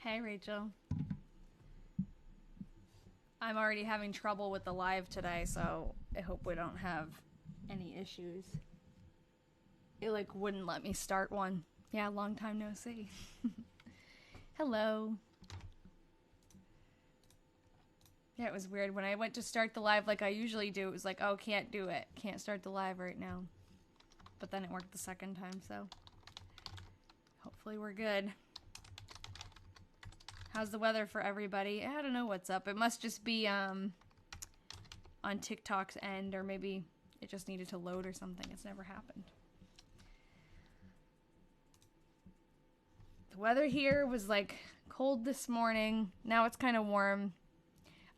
Hey, Rachel. I'm already having trouble with the live today, so I hope we don't have any issues. It, like, wouldn't let me start one. Yeah, long time no see. Hello. Yeah, it was weird. When I went to start the live like I usually do, it was like, oh, can't do it. Can't start the live right now. But then it worked the second time, so hopefully we're good. How's the weather for everybody? I don't know what's up. It must just be on TikTok's end, or maybe it just needed to load or something. It's never happened. The weather here was like cold this morning. Now it's kind of warm.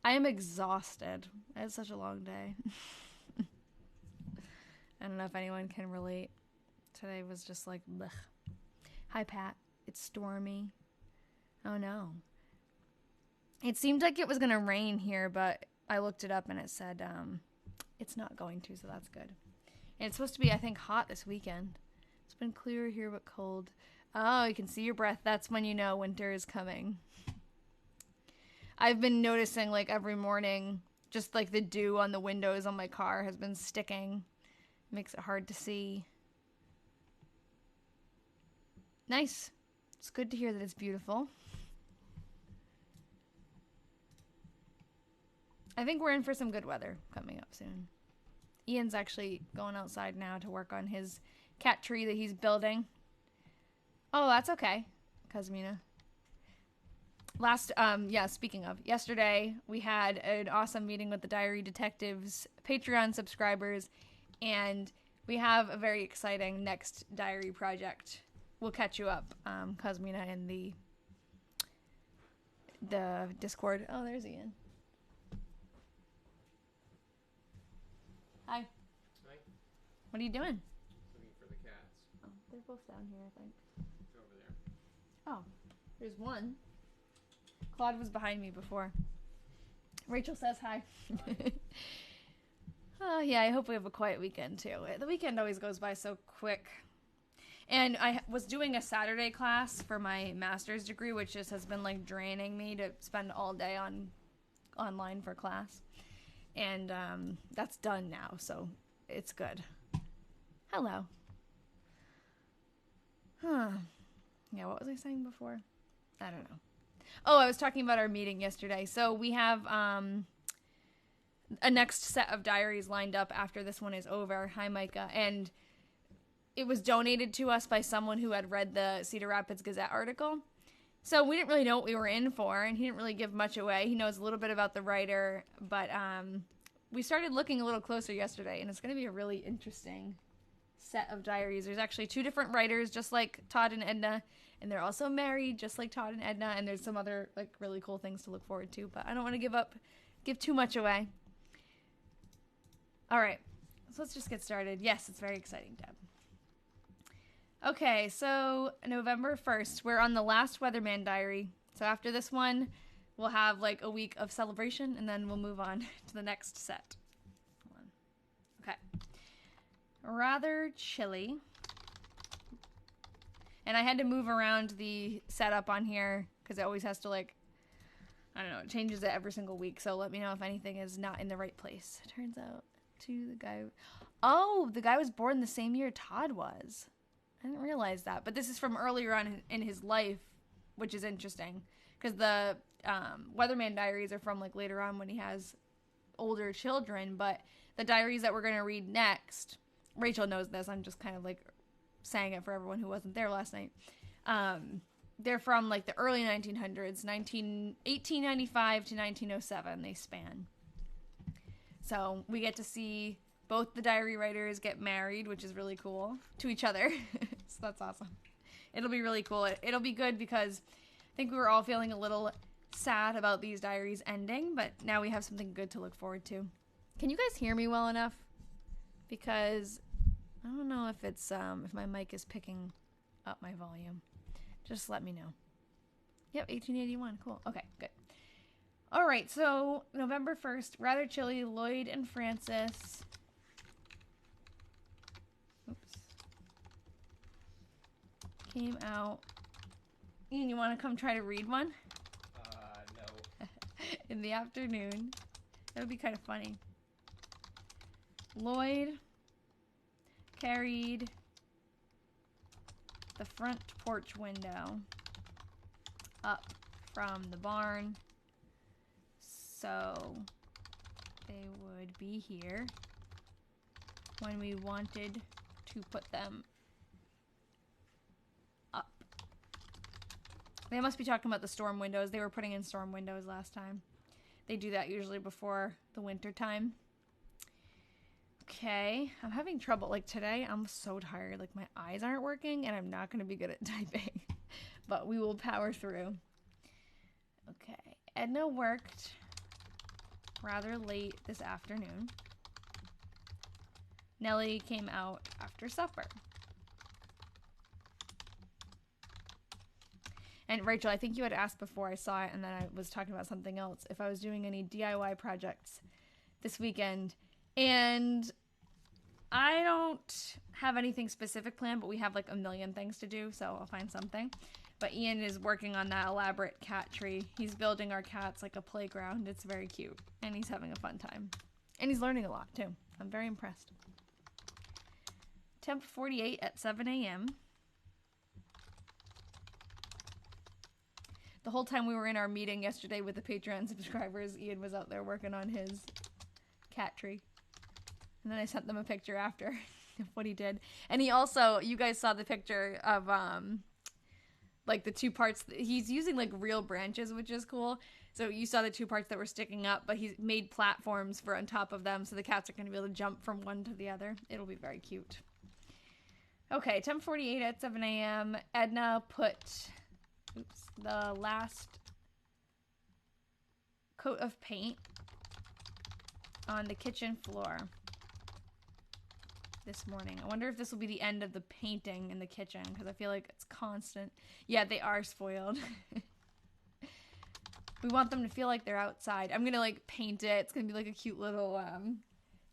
I am exhausted. I had such a long day. I don't know if anyone can relate. Today was just like, blech. Hi, Pat. It's stormy. Oh, no. It seemed like it was going to rain here, but I looked it up and it said it's not going to, so that's good. And it's supposed to be, I think, hot this weekend. It's been clear here but cold. Oh, you can see your breath. That's when you know winter is coming. I've been noticing, like, every morning, just, like, the dew on the windows on my car has been sticking. Makes it hard to see. Nice. It's good to hear that it's beautiful. I think we're in for some good weather coming up soon. Ian's actually going outside now to work on his cat tree that he's building. Oh, that's okay, Kazmina. Speaking of, yesterday we had an awesome meeting with the Diary Detectives Patreon subscribers, and we have a very exciting next diary project. We'll catch you up, Kazmina, in the Discord. Oh, there's Ian. Hi. Hi. What are you doing? Looking for the cats. Oh, they're both down here, I think. They're over there. Oh, there's one. Claude was behind me before. Rachel says hi. Hi. Oh, yeah, I hope we have a quiet weekend, too. The weekend always goes by so quick. And I was doing a Saturday class for my master's degree, which just has been, like, draining me to spend all day online for class. And that's done now, so it's good. Hello. Huh. Yeah, what was I saying before? I don't know. Oh, I was talking about our meeting yesterday. So we have a next set of diaries lined up after this one is over. Hi, Micah. And it was donated to us by someone who had read the Cedar Rapids Gazette article. So we didn't really know what we were in for, and he didn't really give much away. He knows a little bit about the writer, but we started looking a little closer yesterday, and it's going to be a really interesting set of diaries. There's actually two different writers, just like Todd and Edna, and they're also married, just like Todd and Edna, and there's some other like really cool things to look forward to, but I don't want to give too much away. All right, so let's just get started. Yes, it's very exciting, Deb. Okay, so November 1st, we're on the last Weatherman diary. So after this one, we'll have like a week of celebration, and then we'll move on to the next set. Hold on. Okay. Rather chilly. And I had to move around the setup on here because it always has to, like, I don't know, it changes it every single week. So let me know if anything is not in the right place. Turns out the guy was born the same year Todd was. I didn't realize that. But this is from earlier on in his life, which is interesting. Because the Weatherman diaries are from, like, later on when he has older children. But the diaries that we're going to read next, Rachel knows this. I'm just kind of, like, saying it for everyone who wasn't there last night. They're from, like, the early 1900s, 1895 to 1907. They span. So we get to see both the diary writers get married, which is really cool, to each other. So that's awesome. It'll be really cool. It'll be good because I think we were all feeling a little sad about these diaries ending, but now we have something good to look forward to. Can you guys hear me well enough? Because I don't know if it's if my mic is picking up my volume. Just let me know. Yep, 1881. Cool. Okay, good. All right, so November 1st, rather chilly. Lloyd and Francis. Oops. Came out Ian, you want to come try to read one? No. In the afternoon. That would be kind of funny. Lloyd carried the front porch window up from the barn so they would be here when we wanted to put them up. They must be talking about the storm windows. They were putting in storm windows last time. They do that usually before the winter time. Okay, I'm having trouble. Like today, I'm so tired. Like my eyes aren't working and I'm not going to be good at typing. But we will power through. Okay, Edna worked rather late this afternoon. Nellie came out after supper. And Rachel, I think you had asked before I saw it and then I was talking about something else, if I was doing any DIY projects this weekend. And I don't have anything specific planned, but we have like a million things to do, so I'll find something. But Ian is working on that elaborate cat tree. He's building our cats like a playground. It's very cute. And he's having a fun time. And he's learning a lot, too. I'm very impressed. Temp 48 at 7 a.m. The whole time we were in our meeting yesterday with the Patreon subscribers, Ian was out there working on his cat tree. And then I sent them a picture after of what he did. And he also, you guys saw the picture of, like the two parts. He's using like real branches, which is cool. So you saw the two parts that were sticking up, but he's made platforms for on top of them. So the cats are going to be able to jump from one to the other. It'll be very cute. Okay, 10:48 at 7 a.m. Edna put, the last coat of paint on the kitchen floor this morning. I wonder if this will be the end of the painting in the kitchen because I feel like it's constant. Yeah, they are spoiled. We want them to feel like they're outside. I'm gonna like paint it. It's gonna be like a cute little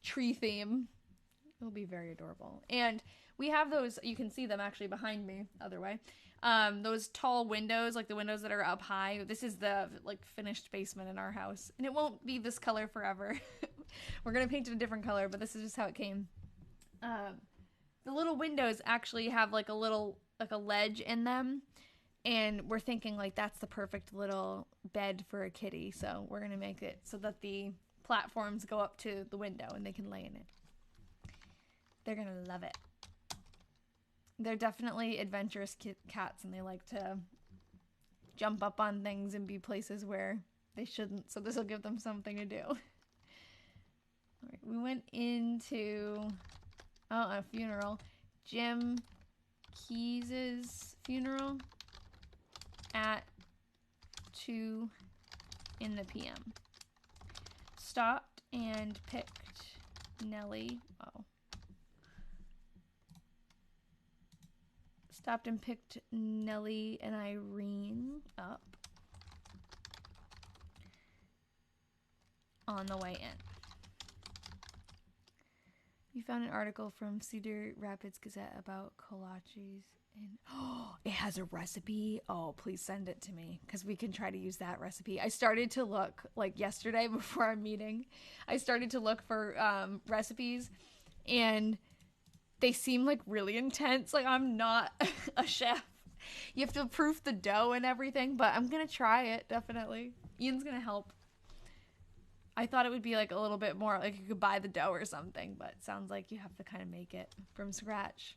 tree theme. It'll be very adorable. And we have those, you can see them actually behind me, other way. Those tall windows, like the windows that are up high. This is the like finished basement in our house. And it won't be this color forever. We're gonna paint it a different color, but this is just how it came. The little windows actually have like a little, like a ledge in them. And we're thinking like that's the perfect little bed for a kitty. So we're gonna make it so that the platforms go up to the window and they can lay in it. They're gonna love it. They're definitely adventurous cats and they like to jump up on things and be places where they shouldn't. So this will give them something to do. All right, we went into a funeral. Jim Keyes's funeral at 2 in the p.m. Stopped and picked Nellie. Stopped and picked Nellie and Irene up on the way in. You found an article from Cedar Rapids Gazette about kolaches. And it has a recipe. Oh, please send it to me because we can try to use that recipe. I started to look, like yesterday before our meeting, I started to look for recipes and they seem like really intense. Like I'm not a chef. You have to proof the dough and everything, but I'm going to try it, definitely. Ian's going to help. I thought it would be like a little bit more, like you could buy the dough or something, but it sounds like you have to kind of make it from scratch.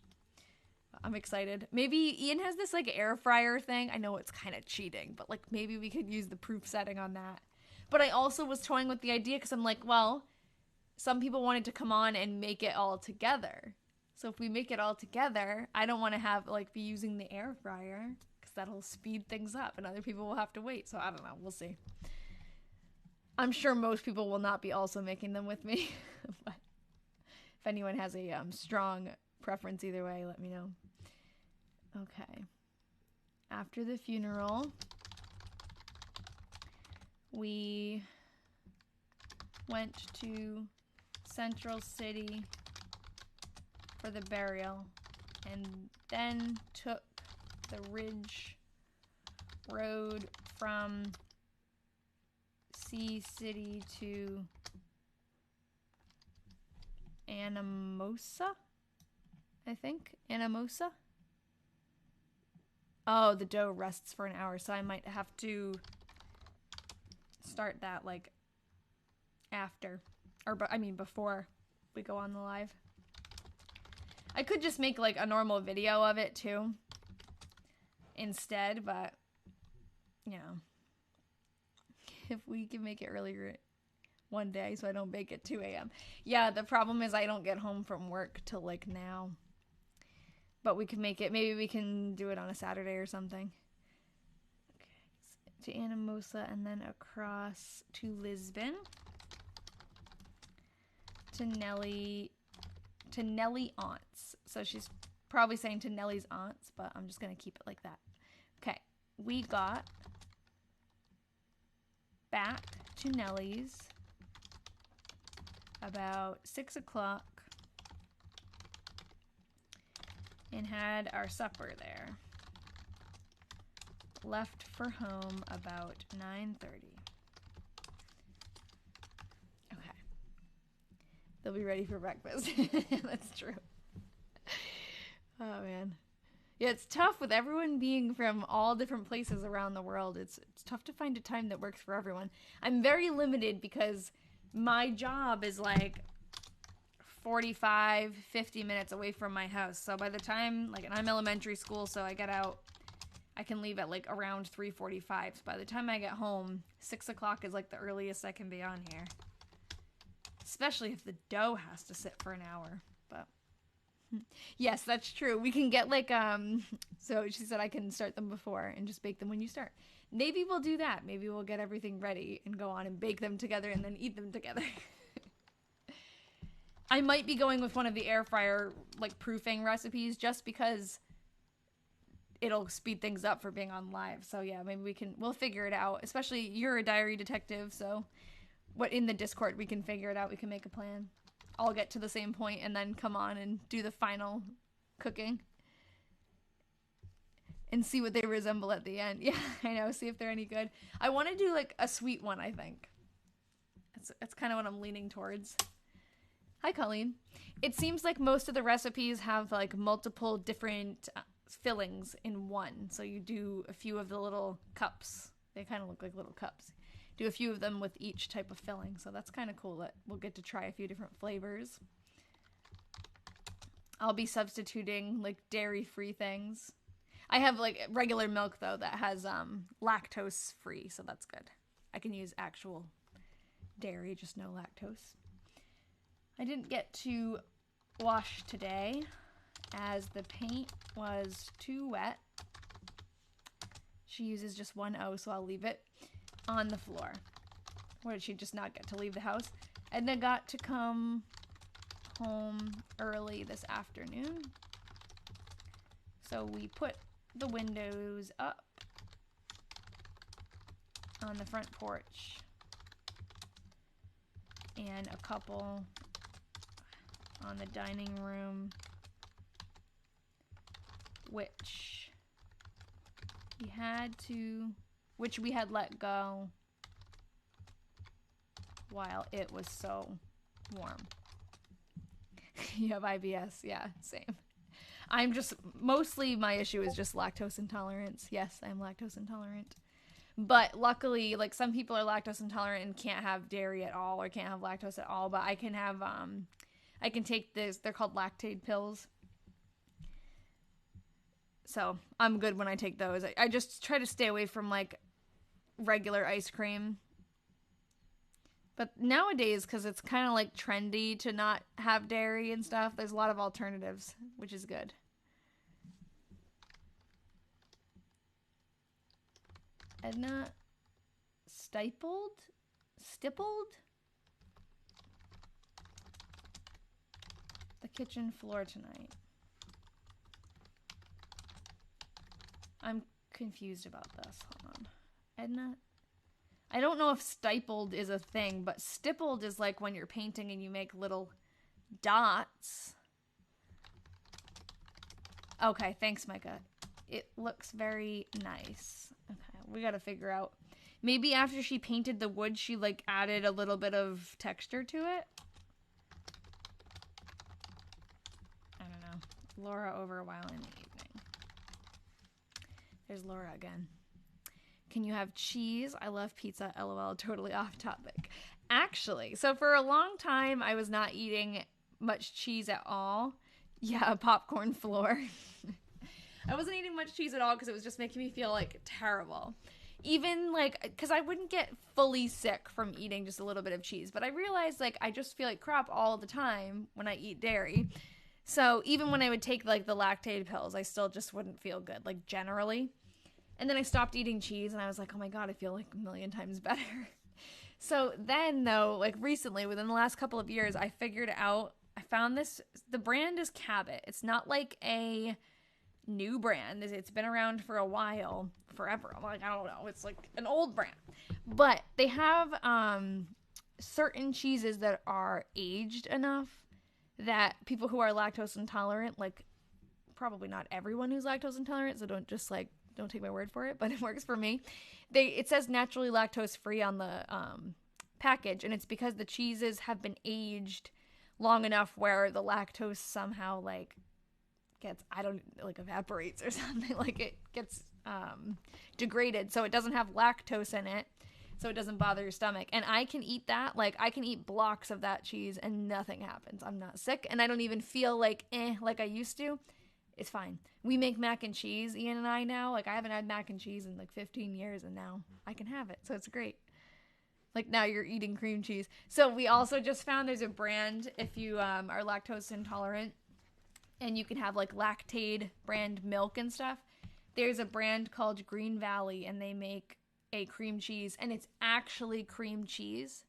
I'm excited. Maybe Ian has this like air fryer thing. I know it's kind of cheating, but like maybe we could use the proof setting on that. But I also was toying with the idea because I'm like, well, some people wanted to come on and make it all together. So if we make it all together, I don't want to have like be using the air fryer because that'll speed things up and other people will have to wait. So I don't know. We'll see. I'm sure most people will not be also making them with me. But if anyone has a strong preference either way, let me know. Okay. After the funeral, we went to Central City for the burial and then took the Ridge road from Sea City to Anamosa, I think. Anamosa? Oh, the dough rests for an hour, so I might have to start that, like, after. Or, I mean, before we go on the live. I could just make, like, a normal video of it, too. Instead, but, you know. If we can make it earlier one day so I don't bake at 2 a.m. Yeah, the problem is I don't get home from work till, like, now. But we can make it, maybe we can do it on a Saturday or something. Okay, to Anamosa and then across to Lisbon. To Nelly aunts. So she's probably saying to Nelly's aunts, but I'm just going to keep it like that. Okay, we got back to Nelly's about 6 o'clock and had our supper there. Left for home about 9:30. Okay. They'll be ready for breakfast. That's true. Oh, man. Yeah, it's tough with everyone being from all different places around the world. It's tough to find a time that works for everyone. I'm very limited because my job is like 45, 50 minutes away from my house. So by the time, like, and I'm elementary school, so I get out, I can leave at like around 3:45. So by the time I get home, 6 o'clock is like the earliest I can be on here. Especially if the dough has to sit for an hour. But yes, that's true. We can get like, so she said I can start them before and just bake them when you start. Maybe we'll do that. Maybe we'll get everything ready and go on and bake them together and then eat them together. I might be going with one of the air fryer, like, proofing recipes just because it'll speed things up for being on live. So yeah, maybe we'll figure it out. Especially you're a diary detective, so in the Discord we can figure it out. We can make a plan. I'll get to the same point and then come on and do the final cooking. And see what they resemble at the end. Yeah, I know. See if they're any good. I want to do, like, a sweet one, I think. That's kind of what I'm leaning towards. Hi, Colleen. It seems like most of the recipes have, like, multiple different fillings in one. So you do a few of the little cups. They kind of look like little cups. Do a few of them with each type of filling. So that's kind of cool that we'll get to try a few different flavors. I'll be substituting, like, dairy-free things. I have, like, regular milk, though, that has lactose-free, so that's good. I can use actual dairy, just no lactose. I didn't get to wash today as the paint was too wet. She uses just 1O, so I'll leave it on the floor. Or did she just not get to leave the house? Edna got to come home early this afternoon. So we put the windows up on the front porch and a couple on the dining room, which we had let go while it was so warm. You have IBS, yeah, same. I'm just, mostly my issue is just lactose intolerance. Yes, I'm lactose intolerant. But luckily, like, some people are lactose intolerant and can't have dairy at all or can't have lactose at all. But I can have, I can take this, they're called lactate pills. So I'm good when I take those. I just try to stay away from, like, regular ice cream. But nowadays, because it's kind of, like, trendy to not have dairy and stuff, there's a lot of alternatives, which is good. Edna stippled the kitchen floor tonight. I'm confused about this. Hold on. Edna, I don't know if stippled is a thing, but stippled is like when you're painting and you make little dots. Okay, thanks, Micah. It looks very nice. Okay, We gotta figure out. Maybe after she painted the wood, she like added a little bit of texture to it. I don't know. Laura over a while in the evening. There's Laura again. Can you have cheese? I love pizza. LOL. Totally off topic. Actually, so for a long time, I was not eating much cheese at all. Yeah, a popcorn floor. I wasn't eating much cheese at all because it was just making me feel like terrible. Even like, because I wouldn't get fully sick from eating just a little bit of cheese, but I realized like I just feel like crap all the time when I eat dairy. So even when I would take like the lactate pills, I still just wouldn't feel good, like generally. And then I stopped eating cheese and I was like, oh my God, I feel like a million times better. So then though, like recently, within the last couple of years, I figured out, I found this, the brand is Cabot. It's not like a new brand. It's been around for a while, forever. I'm like, I don't know. It's like an old brand. But they have certain cheeses that are aged enough that people who are lactose intolerant, like probably not everyone who's lactose intolerant, so don't take my word for it, but it works for me. It says naturally lactose free on the package, and it's because the cheeses have been aged long enough where the lactose somehow like gets, evaporates or something, like it gets degraded, so it doesn't have lactose in it, so it doesn't bother your stomach. And I can eat that, like I can eat blocks of that cheese and nothing happens. I'm not sick, and I don't even feel like I used to. It's fine. We make mac and cheese, Ian and I now. Like, I haven't had mac and cheese in like 15 years, and now I can have it. So it's great. Like, now you're eating cream cheese. So we also just found there's a brand, if you are lactose intolerant, and you can have like Lactaid brand milk and stuff. There's a brand called Green Valley, and they make a cream cheese, and it's actually cream cheese.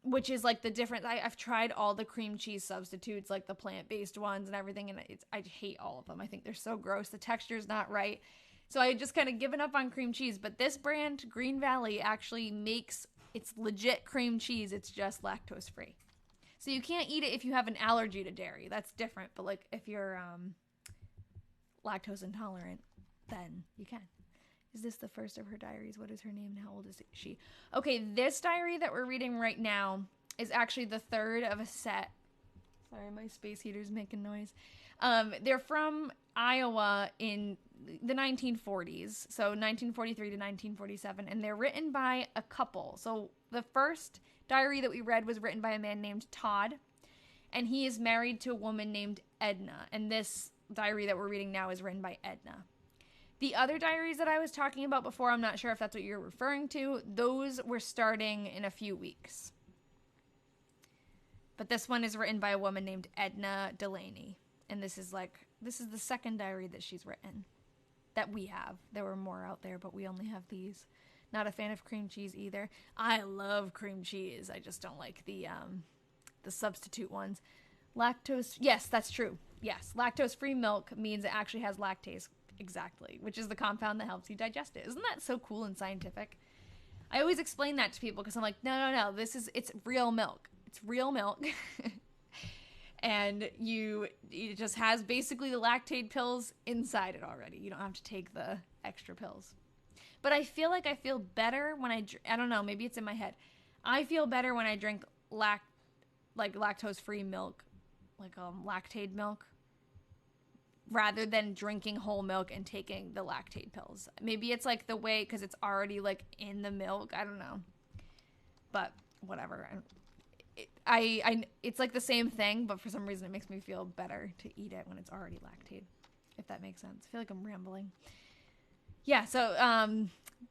Which is like the difference. I've tried all the cream cheese substitutes, like the plant-based ones and everything, and I hate all of them. I think they're so gross. The texture's not right. So I just kind of given up on cream cheese. But this brand, Green Valley, actually makes, it's legit cream cheese. It's just lactose free. So you can't eat it if you have an allergy to dairy. That's different. But like if you're lactose intolerant, then you can. Is this the first of her diaries? What is her name and how old is she? Okay, this diary that we're reading right now is actually the third of a set. Sorry, my space heater's making noise. They're from Iowa in the 1940s, so 1943 to 1947, and they're written by a couple. So the first diary that we read was written by a man named Todd, and he is married to a woman named Edna, and this diary that we're reading now is written by Edna. The other diaries that I was talking about before, I'm not sure if that's what you're referring to, those were starting in a few weeks. But this one is written by a woman named Edna Delaney. And this is the second diary that she's written that we have. There were more out there, but we only have these. Not a fan of cream cheese either. I love cream cheese. I just don't like the substitute ones. Lactose, yes, that's true. Yes, lactose-free milk means it actually has lactase. Exactly, which is the compound that helps you digest it. Isn't that so cool and scientific? I always explain that to people because I'm like, no, it's real milk. It's real milk. And it just has basically the lactate pills inside it already. You don't have to take the extra pills. But I feel like I feel better when I don't know, maybe it's in my head. I feel better when I drink lactose-free milk, like Lactaid milk, rather than drinking whole milk and taking the lactate pills. Maybe it's like the way, because it's already like in the milk. I don't know, but whatever. It's like the same thing, but for some reason it makes me feel better to eat it when it's already lactate, if that makes sense. I feel like I'm rambling. Yeah. So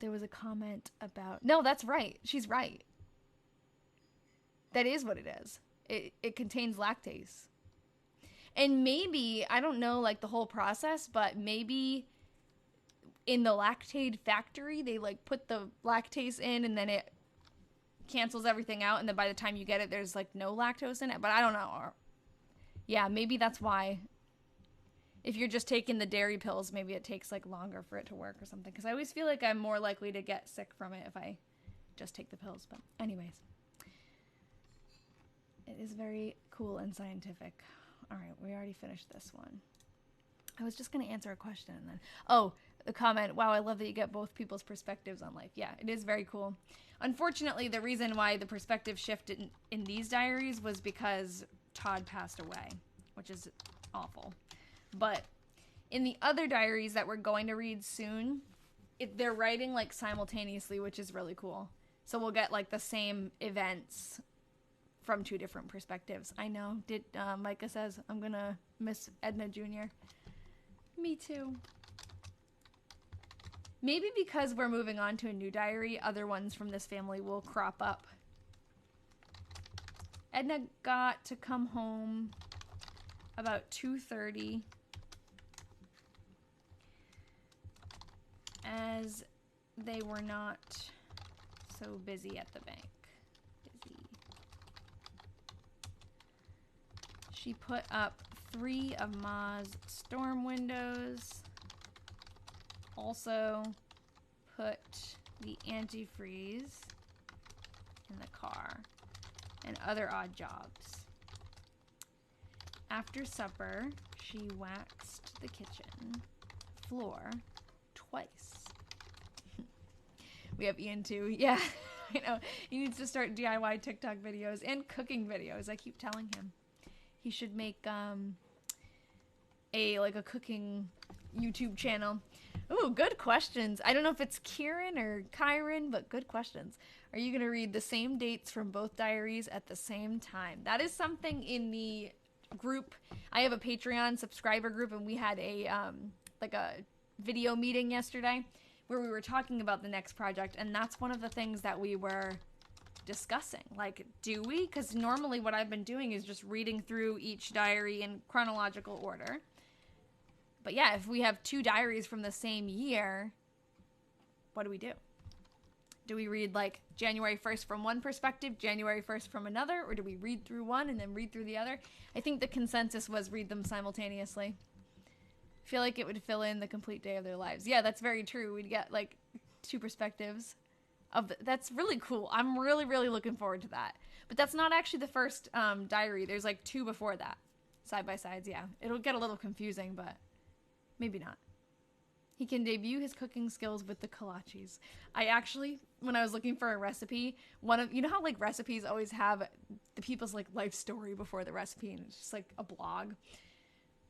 there was a comment about, no, that's right. She's right. That is what it is. It contains lactase. And maybe, I don't know, like, the whole process, but maybe in the Lactaid factory, they, like, put the lactase in, and then it cancels everything out, and then by the time you get it, there's, like, no lactose in it. But I don't know. Yeah, maybe that's why. If you're just taking the dairy pills, maybe it takes, like, longer for it to work or something. Because I always feel like I'm more likely to get sick from it if I just take the pills. But anyways. It is very cool and scientific. All right, we already finished this one. I was just going to answer a question and then... Oh, the comment, wow, I love that you get both people's perspectives on life. Yeah, it is very cool. Unfortunately, the reason why the perspective shifted in these diaries was because Todd passed away, which is awful. But in the other diaries that we're going to read soon, they're writing like simultaneously, which is really cool. So we'll get like the same events from two different perspectives. I know. Micah says, I'm going to miss Edna Jr. Me too. Maybe because we're moving on to a new diary, other ones from this family will crop up. Edna got to come home about 2:30 as they were not so busy at the bank. She put up 3 of Ma's storm windows. Also put the antifreeze in the car and other odd jobs. After supper, she waxed the kitchen floor twice. We have Ian too. Yeah, I know. He needs to start DIY TikTok videos and cooking videos. I keep telling him. He should make a cooking YouTube channel. Ooh, good questions. I don't know if it's Kieran or Kyron, but good questions. Are you going to read the same dates from both diaries at the same time? That is something in the group. I have a Patreon subscriber group, and we had a video meeting yesterday where we were talking about the next project, and that's one of the things that we were discussing. Like, do we? Because normally what I've been doing is just reading through each diary in chronological order. But yeah, if we have 2 diaries from the same year, what do we do? Do we read like January 1st from one perspective, January 1st from another, or do we read through one and then read through the other? I think the consensus was read them simultaneously. I feel like it would fill in the complete day of their lives. Yeah, that's very true. We'd get like 2 perspectives. That's really cool. I'm really, really looking forward to that. But that's not actually the first diary. There's like 2 before that. Side by sides, yeah. It'll get a little confusing, but maybe not. He can debut his cooking skills with the kolaches. I actually, when I was looking for a recipe, you know how like recipes always have the people's like life story before the recipe, and it's just like a blog.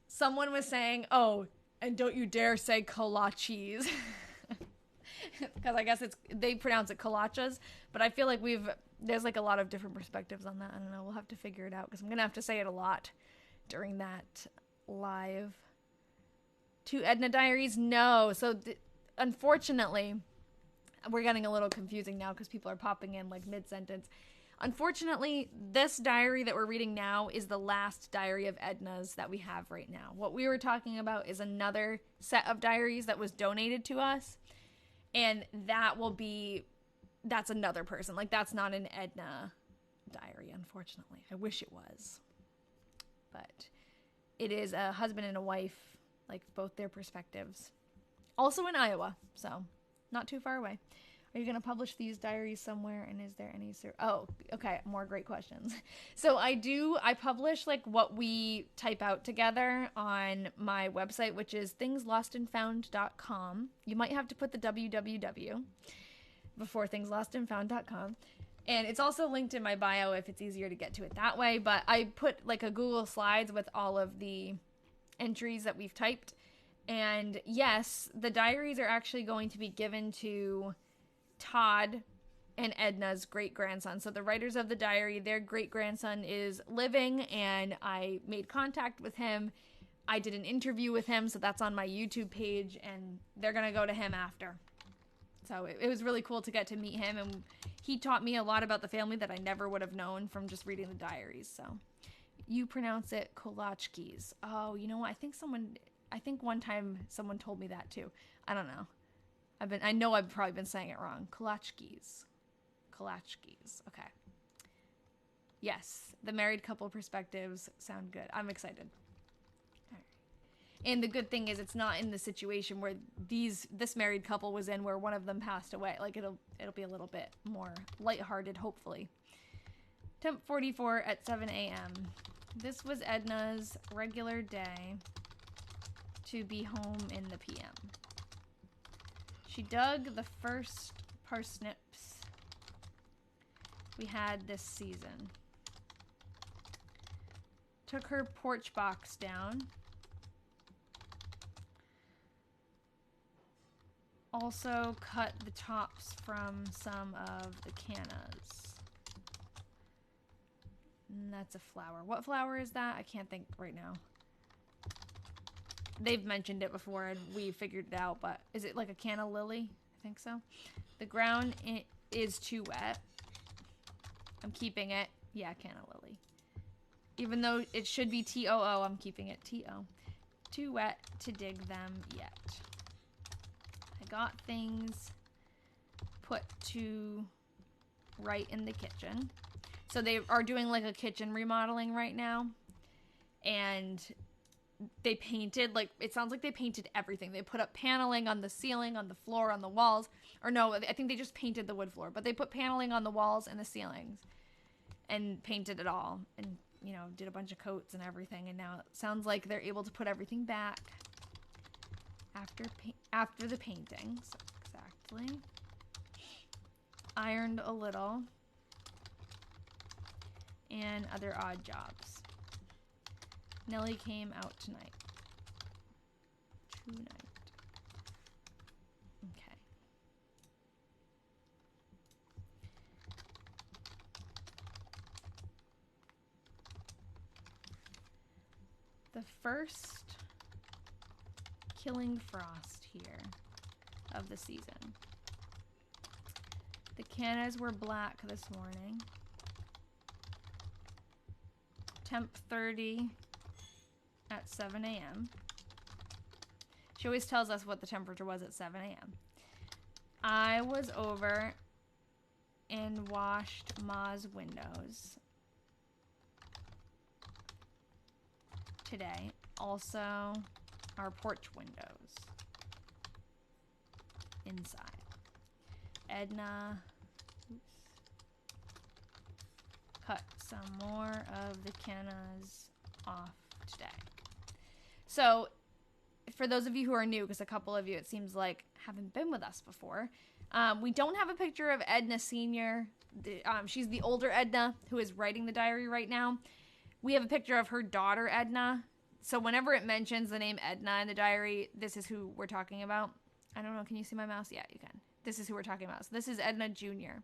Someone was saying, oh, and don't you dare say kolaches. Because I guess they pronounce it kolachas, but I feel like there's like a lot of different perspectives on that. I don't know. We'll have to figure it out because I'm going to have to say it a lot during that live. 2 Edna diaries? No. So unfortunately, we're getting a little confusing now because people are popping in like mid-sentence. Unfortunately, this diary that we're reading now is the last diary of Edna's that we have right now. What we were talking about is another set of diaries that was donated to us. And that's another person. Like, that's not an Edna diary, unfortunately. I wish it was. But it is a husband and a wife, like, both their perspectives. Also in Iowa, so not too far away. Are you going to publish these diaries somewhere? And is there any... Oh, okay. More great questions. So I publish, like, what we type out together on my website, which is thingslostandfound.com. You might have to put the www before thingslostandfound.com. And it's also linked in my bio if it's easier to get to it that way. But I put, like, a Google Slides with all of the entries that we've typed. And, yes, the diaries are actually going to be given to Todd and Edna's great-grandson. So the writers of the diary, their great-grandson is living, and I made contact with him. I did an interview with him, so that's on my YouTube page, and they're going to go to him after. So it was really cool to get to meet him, and he taught me a lot about the family that I never would have known from just reading the diaries. So you pronounce it kolachkis. Oh, you know what? I think one time someone told me that too. I don't know. I know I've probably been saying it wrong. Kolachkis. Okay. Yes, the married couple perspectives sound good. I'm excited. All right. And the good thing is it's not in the situation where this married couple was in where one of them passed away. Like it'll be a little bit more lighthearted, hopefully. Temp 44 at 7 a.m. This was Edna's regular day to be home in the p.m. She dug the first parsnips we had this season. Took her porch box down. Also cut the tops from some of the cannas. And that's a flower. What flower is that? I can't think right now. They've mentioned it before and we figured it out, but is it like a canna lily? I think so. The ground is too wet. I'm keeping it. Yeah, canna lily. Even though it should be T-O-O, I'm keeping it T-O. Too wet to dig them yet. I got things put to right in the kitchen. So they are doing like a kitchen remodeling right now. And they painted, like, it sounds like they painted everything. They put up paneling on the ceiling, on the floor, on the walls. Or no, I think they just painted the wood floor. But they put paneling on the walls and the ceilings. And painted it all. And, you know, did a bunch of coats and everything. And now it sounds like they're able to put everything back after the painting. So, exactly. Ironed a little. And other odd jobs. Nellie came out tonight. Okay. The first killing frost here of the season. The cannas were black this morning. Temp 30 at 7 a.m. She always tells us what the temperature was at 7 a.m. I was over and washed Ma's windows today. Also, our porch windows inside. Edna cut some more of the cannas off today. So, for those of you who are new, because a couple of you, it seems like, haven't been with us before, we don't have a picture of Edna Sr. She's the older Edna who is writing the diary right now. We have a picture of her daughter, Edna. So whenever it mentions the name Edna in the diary, this is who we're talking about. I don't know. Can you see my mouse? Yeah, you can. This is who we're talking about. So this is Edna Jr.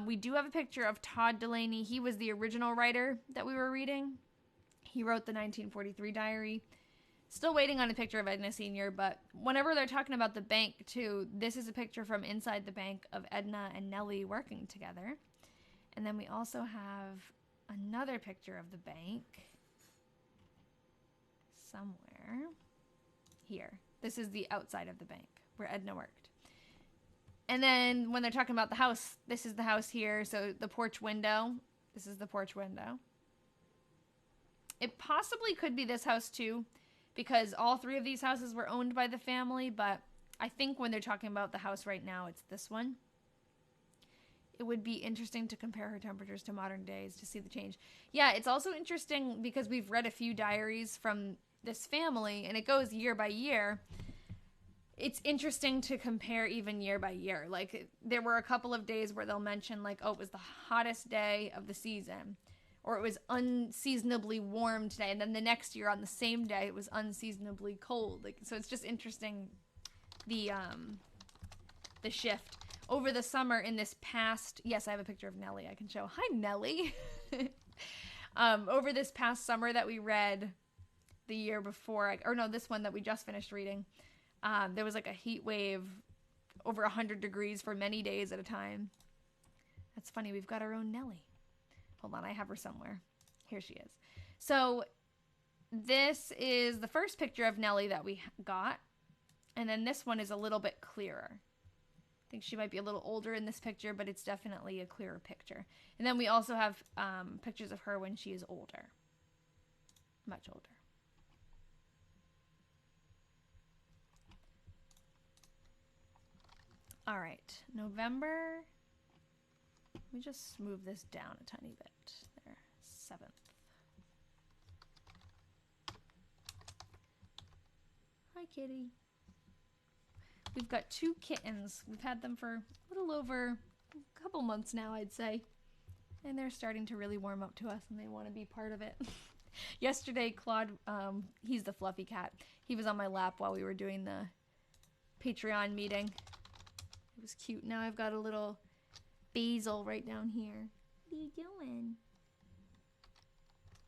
We do have a picture of Todd Delaney. He was the original writer that we were reading. He wrote the 1943 diary. Still waiting on a picture of Edna Sr., but whenever they're talking about the bank, too, this is a picture from inside the bank of Edna and Nellie working together. And then we also have another picture of the bank somewhere here. This is the outside of the bank where Edna worked. And then when they're talking about the house, this is the house here. So the porch window, this is the porch window. It possibly could be this house too, because all three of these houses were owned by the family, but I think when they're talking about the house right now, it's this one. It would be interesting to compare her temperatures to modern days to see the change. Yeah, it's also interesting because we've read a few diaries from this family, and it goes year by year. It's interesting to compare even year by year. Like, there were a couple of days where they'll mention, like, oh, it was the hottest day of the season, or it was unseasonably warm today, and then the next year on the same day, it was unseasonably cold. Like, so it's just interesting, the shift. Over the summer in this past, yes, I have a picture of Nellie I can show. Hi, Nellie. Over this past summer that we read the year before, or no, this one that we just finished reading, there was like a heat wave over 100 degrees for many days at a time. That's funny. We've got our own Nellie. Hold on. I have her somewhere. Here she is. So this is the first picture of Nellie that we got. And then this one is a little bit clearer. I think she might be a little older in this picture, but it's definitely a clearer picture. And then we also have pictures of her when she is older. Much older. All right, November. Let me just move this down a tiny bit. There, 7th. Hi, kitty. We've got 2 kittens. We've had them for a little over a couple months now, I'd say. And they're starting to really warm up to us, and they want to be part of it. Yesterday, Claude, he's the fluffy cat. He was on my lap while we were doing the Patreon meeting. It was cute. Now I've got a little Basil right down here. What are you doing?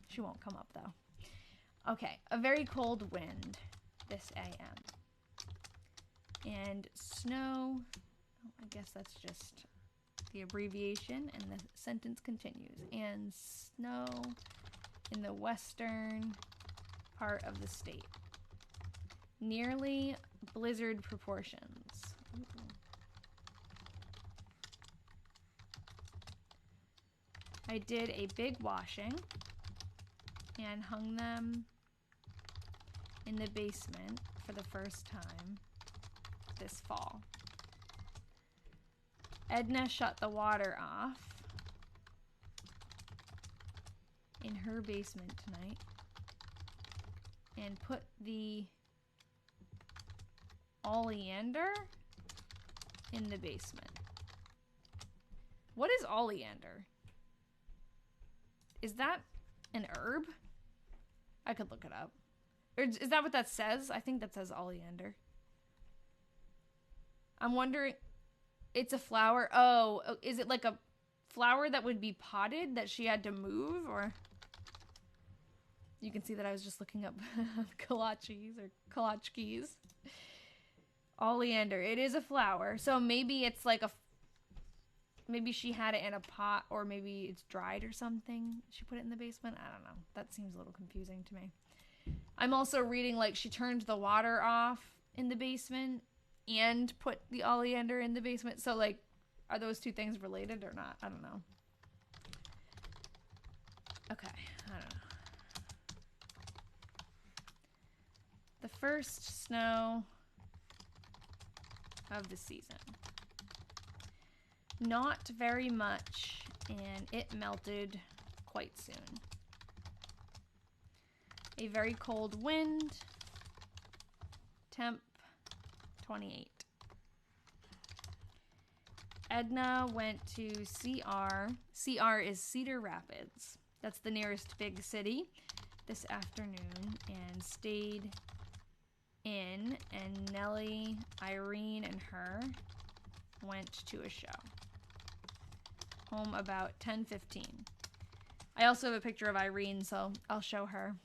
She won't come up, though. Okay, a very cold wind this AM. And snow, oh, I guess that's just the abbreviation, and the sentence continues. And snow in the western part of the state. Nearly blizzard proportions. Ooh. I did a big washing and hung them in the basement for the first time this fall. Edna shut the water off in her basement tonight and put the oleander in the basement. What is oleander? Is that an herb? I could look it up. Or is that what that says? I think that says oleander. I'm wondering, it's a flower. Oh, is it like a flower that would be potted that she had to move? Or you can see that I was just looking up kolaches or kolachkis. Oleander. It is a flower. So maybe it's like maybe she had it in a pot, or maybe it's dried or something. She put it in the basement. I don't know. That seems a little confusing to me. I'm also reading like she turned the water off in the basement and put the oleander in the basement. So like, are those two things related or not? I don't know. Okay, I don't know. The first snow of the season. Not very much, and it melted quite soon. A very cold wind. Temp 28. Edna went to CR. CR is Cedar Rapids. That's the nearest big city this afternoon, and stayed in, and Nellie, Irene, and her went to a show. Home about 10:15. I also have a picture of Irene, so I'll show her.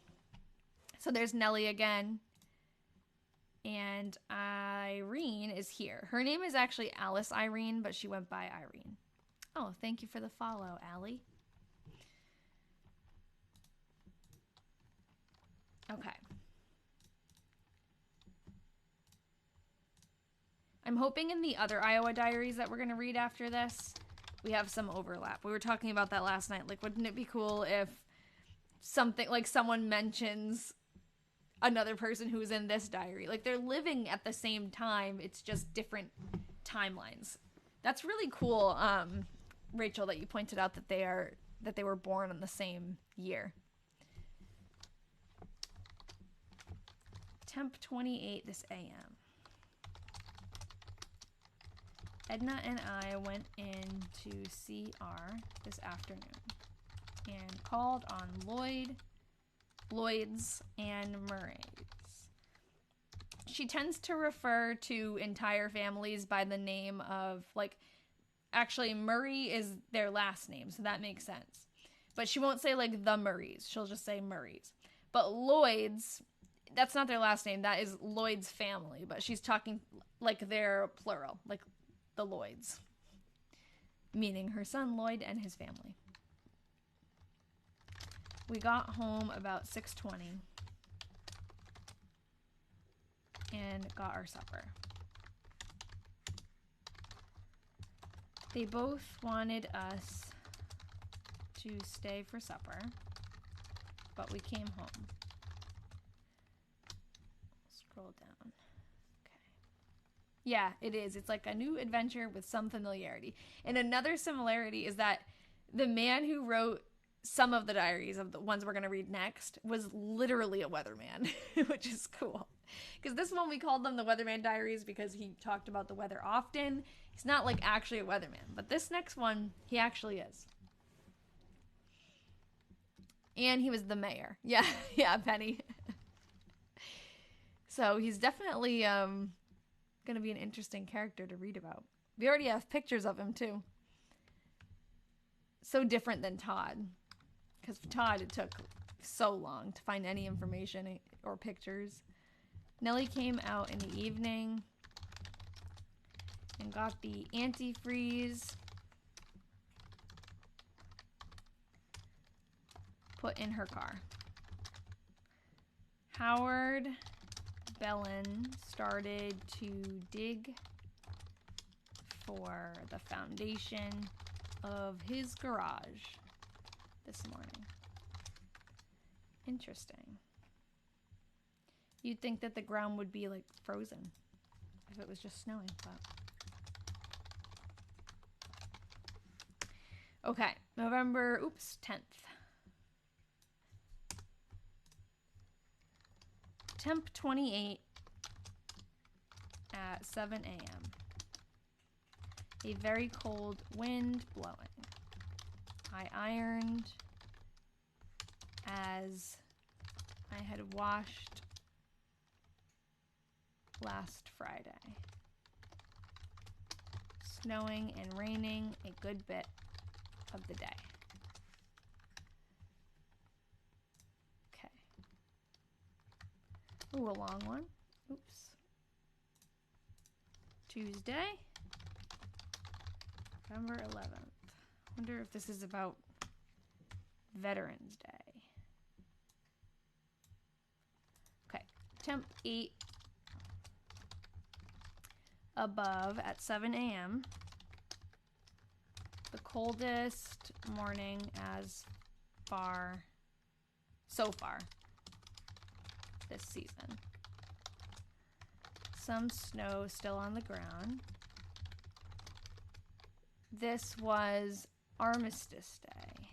So there's Nellie again. And Irene is here. Her name is actually Alice Irene, but she went by Irene. Oh, thank you for the follow, Allie. Okay. I'm hoping in the other Iowa Diaries that we're going to read after this, we have some overlap. We were talking about that last night. Like, wouldn't it be cool if something, like someone mentions another person who's in this diary? Like, they're living at the same time. It's just different timelines. That's really cool, Rachel, that you pointed out that they were born in the same year. Temp 28 this AM. Edna and I went into CR this afternoon and called on Lloyd's, and Murray's. She tends to refer to entire families by the name of, like, actually Murray is their last name, so that makes sense. But she won't say, like, the Murrays. She'll just say Murray's. But Lloyd's, that's not their last name. That is Lloyd's family. But she's talking like they're plural, like the Lloyds, meaning her son Lloyd and his family. We got home about 6:20 and got our supper. They both wanted us to stay for supper, but we came home. Scroll down. Okay. Yeah, it is. It's like a new adventure with some familiarity. And another similarity is that the man who wrote some of the diaries of the ones we're going to read next was literally a weatherman, which is cool. Because this one we called them the Weatherman Diaries because he talked about the weather often. He's not like actually a weatherman, but this next one, he actually is. And he was the mayor. Yeah, yeah, Penny. So he's definitely going to be an interesting character to read about. We already have pictures of him, too. So different than Todd. Because for Todd, it took so long to find any information or pictures. Nellie came out in the evening and got the antifreeze put in her car. Howard Bellin started to dig for the foundation of his garage this morning. Interesting. You'd think that the ground would be like frozen if it was just snowing, but okay, November 10th. Temp 28 at 7 a.m. A very cold wind blowing. I ironed as I had washed last Friday. Snowing and raining a good bit of the day. Okay. Ooh, a long one. Oops. Tuesday, November 11th. Wonder if this is about Veterans Day. Okay. Temp 8 above at 7 a.m. The coldest morning so far this season. Some snow still on the ground. This was Armistice Day,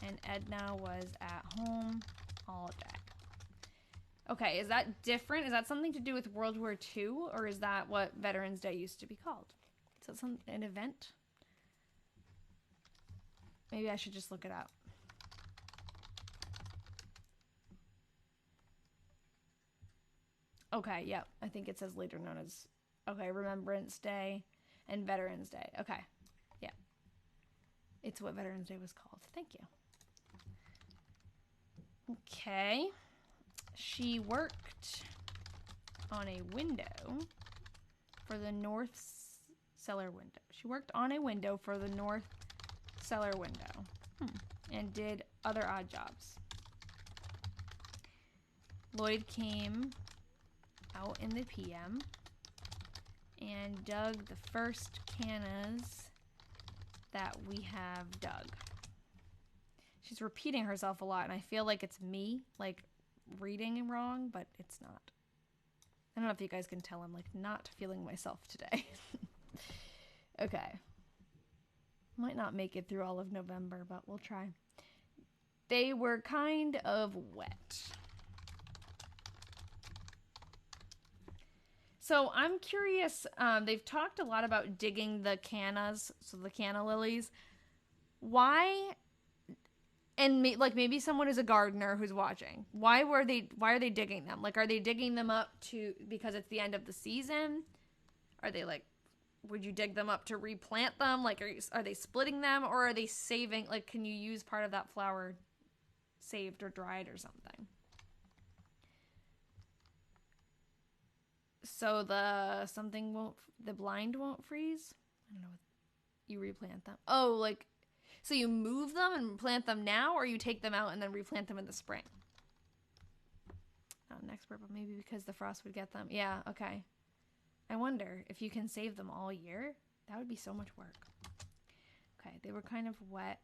and Edna was at home all day. Okay, is that different? Is that something to do with World War II, or is that what Veterans Day used to be called? Is that an event? Maybe I should just look it up. Okay, yep. I think it says later known as, okay, Remembrance Day and Veterans Day. Okay, yeah. It's what Veterans Day was called. Thank you. Okay. She worked on a window for the north cellar window. She worked on a window for the north cellar window and did other odd jobs. Lloyd came out in the PM and dug the first cannas that we have dug. She's repeating herself a lot, and I feel like it's me, like, reading wrong, but it's not. I don't know if you guys can tell I'm, like, not feeling myself today. Okay. Might not make it through all of November, but we'll try. They were kind of wet. So I'm curious, they've talked a lot about digging the cannas, so the canna lilies. Why, and maybe someone is a gardener who's watching. Why are they digging them? Like, are they digging them up because it's the end of the season? Are they like, would you dig them up to replant them? Like, are they splitting them, or are they saving, like, can you use part of that flower saved or dried or something? So the blind won't freeze? I don't know. You replant them. Oh, like, so you move them and plant them now, or you take them out and then replant them in the spring? Not an expert, but maybe because the frost would get them. Yeah, okay. I wonder if you can save them all year. That would be so much work. Okay, they were kind of wet.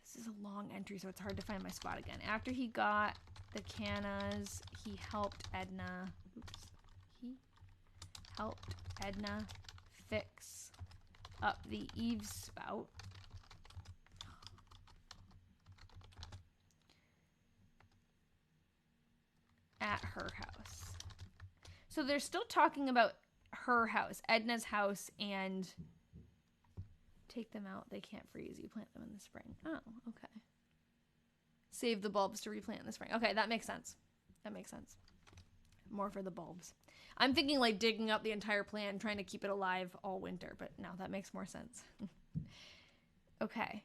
This is a long entry, so it's hard to find my spot again. After he got the cannas, he helped Edna fix up the eaves spout. at her house. So they're still talking about her house, Edna's house, and take them out. They can't freeze. You plant them in the spring. Oh, okay. Save the bulbs to replant in the spring. Okay, that makes sense. That makes sense. More for the bulbs. I'm thinking like digging up the entire plant, trying to keep it alive all winter, but no, that makes more sense. Okay.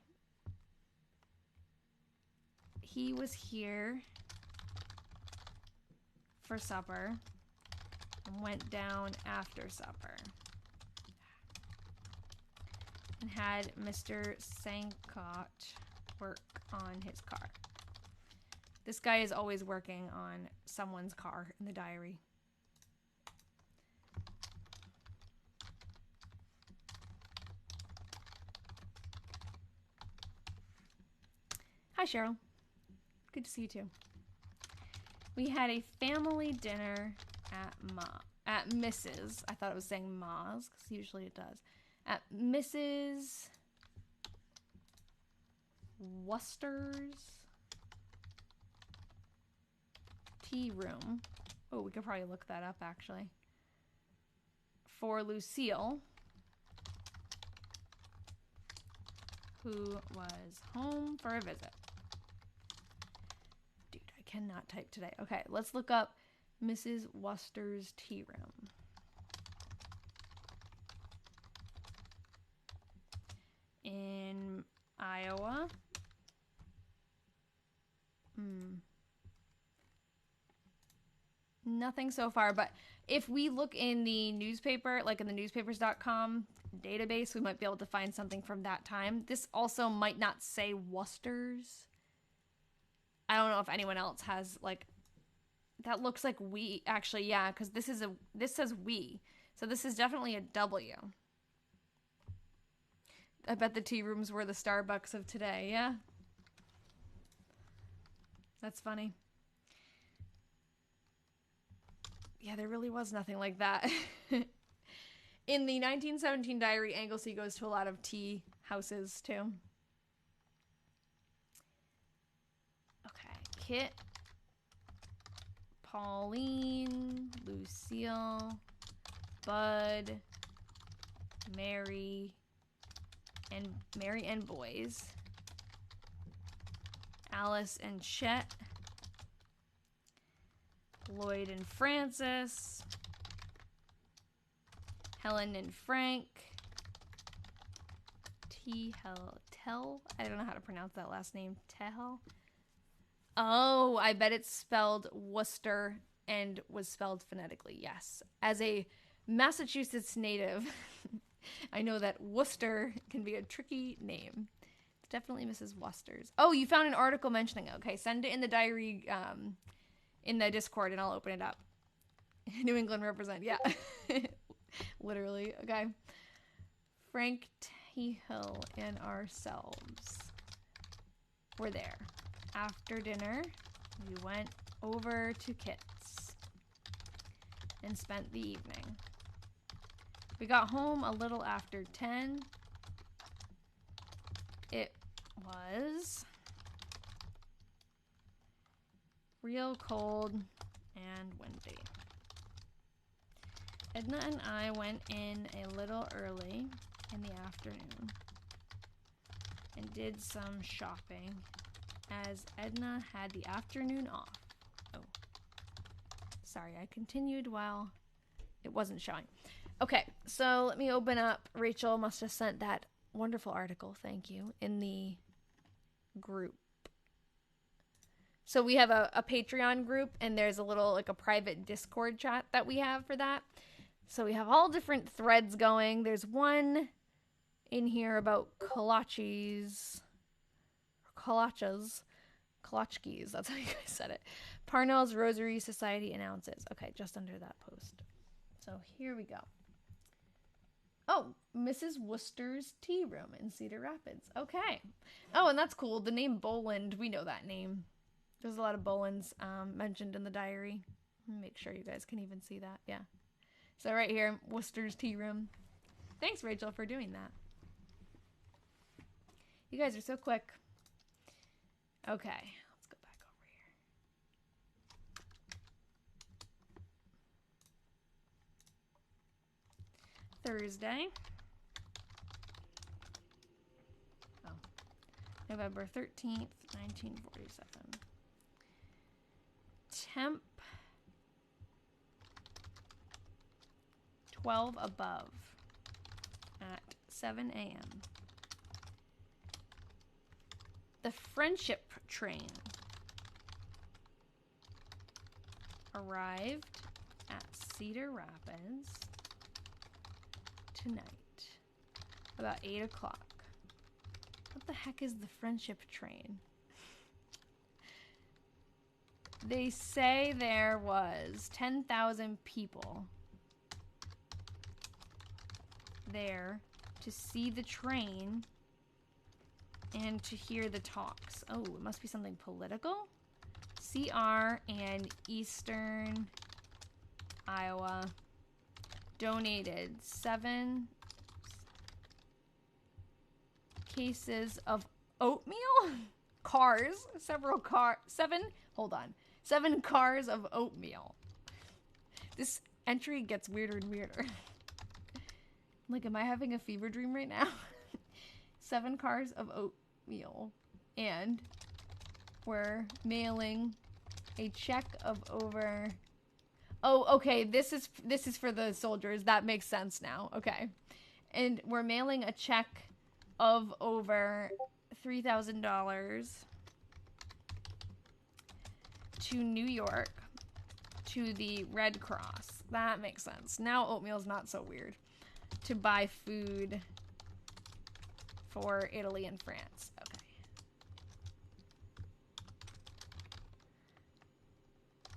He was here for supper and went down after supper and had Mr. Sankot work on his car. This guy is always working on someone's car in the diary. Hi, Cheryl. Good to see you too. We had a family dinner at Mrs. I thought it was saying Ma's because usually it does. At Mrs. Worcester's tea room. Oh, we could probably look that up actually. For Lucille, who was home for a visit. Dude, I cannot type today. Okay, let's look up Mrs. Worcester's tea room. In Iowa. Nothing so far, but if we look in the newspaper, like in the newspapers.com database, we might be able to find something from that time. This also might not say Worcester's. I don't know if anyone else has, like, that looks like we, actually, yeah, because this says we. So this is definitely a W. I bet the tea rooms were the Starbucks of today, yeah? That's funny. Yeah, there really was nothing like that. In the 1917 diary, Anglesey goes to a lot of tea houses, too. Okay, Kit, Pauline, Lucille, Bud, Mary and boys, Alice and Chet, Lloyd and Francis, Helen and Frank, Tell. I don't know how to pronounce that last name. Tell. Oh, I bet it's spelled Worcester and was spelled phonetically. Yes. As a Massachusetts native, I know that Worcester can be a tricky name. It's definitely Mrs. Worcester's. Oh, you found an article mentioning it. Okay, send it in the diary, in the Discord, and I'll open it up. New England represent. Yeah. Literally. Okay. Frank T. Hill and ourselves were there. After dinner, we went over to Kit's and spent the evening. We got home a little after 10. It was real cold and windy. Edna and I went in a little early in the afternoon and did some shopping as Edna had the afternoon off. Oh, sorry, I continued while it wasn't showing. Okay, so let me open up. Rachel must have sent that wonderful article, thank you, in the group. So we have a Patreon group, and there's a little, like, a private Discord chat that we have for that. So we have all different threads going. There's one in here about kolaches, that's how you guys said it. Parnell's Rosary Society announces. Okay, just under that post. So here we go. Oh, Mrs. Worcester's Tea Room in Cedar Rapids. Okay. Oh, and that's cool. The name Boland, we know that name. There's a lot of Bolands mentioned in the diary. Make sure you guys can even see that. Yeah. So right here, Worcester's Tea Room. Thanks, Rachel, for doing that. You guys are so quick. Okay, let's go back over here. Thursday. Oh. November 13th, 1947. Temp 12 above at 7 a.m. The friendship train arrived at Cedar Rapids tonight, about 8 o'clock. What the heck is the friendship train? They say there was 10,000 people there to see the train and to hear the talks. Oh, it must be something political? CR and Eastern Iowa donated 7 cases of oatmeal? Cars? Seven cars of oatmeal. This entry gets weirder and weirder. Like, am I having a fever dream right now? 7 cars of oatmeal. And we're mailing a check of over... Oh, okay, this is for the soldiers. That makes sense now. Okay. And we're mailing a check of over $3,000 to New York to the Red Cross. That makes sense. Now oatmeal's not so weird. To buy food for Italy and France. Okay.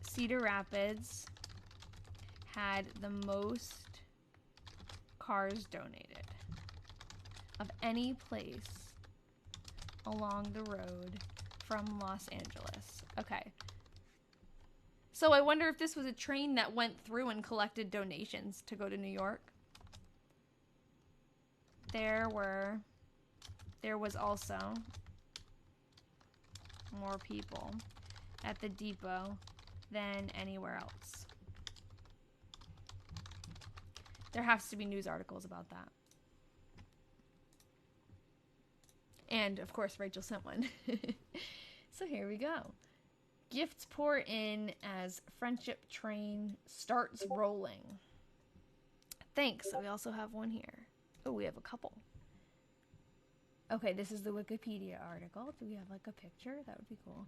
Cedar Rapids had the most cars donated of any place along the road from Los Angeles. Okay. So I wonder if this was a train that went through and collected donations to go to New York. There was also more people at the depot than anywhere else. There has to be news articles about that. And, of course, Rachel sent one. So here we go. Gifts pour in as friendship train starts rolling. Thanks. We also have one here. Oh, we have a couple. Okay, this is the Wikipedia article. Do we have, like, a picture? That would be cool.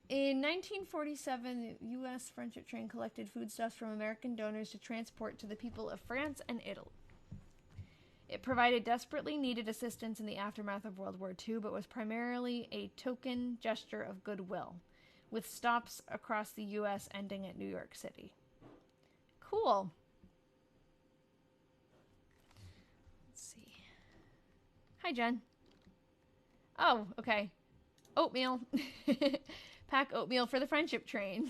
In 1947, the U.S. friendship train collected foodstuffs from American donors to transport to the people of France and Italy. It provided desperately needed assistance in the aftermath of World War II, but was primarily a token gesture of goodwill, with stops across the U.S. ending at New York City. Cool. Let's see. Hi, Jen. Oh, okay. Oatmeal. Pack oatmeal for the friendship train.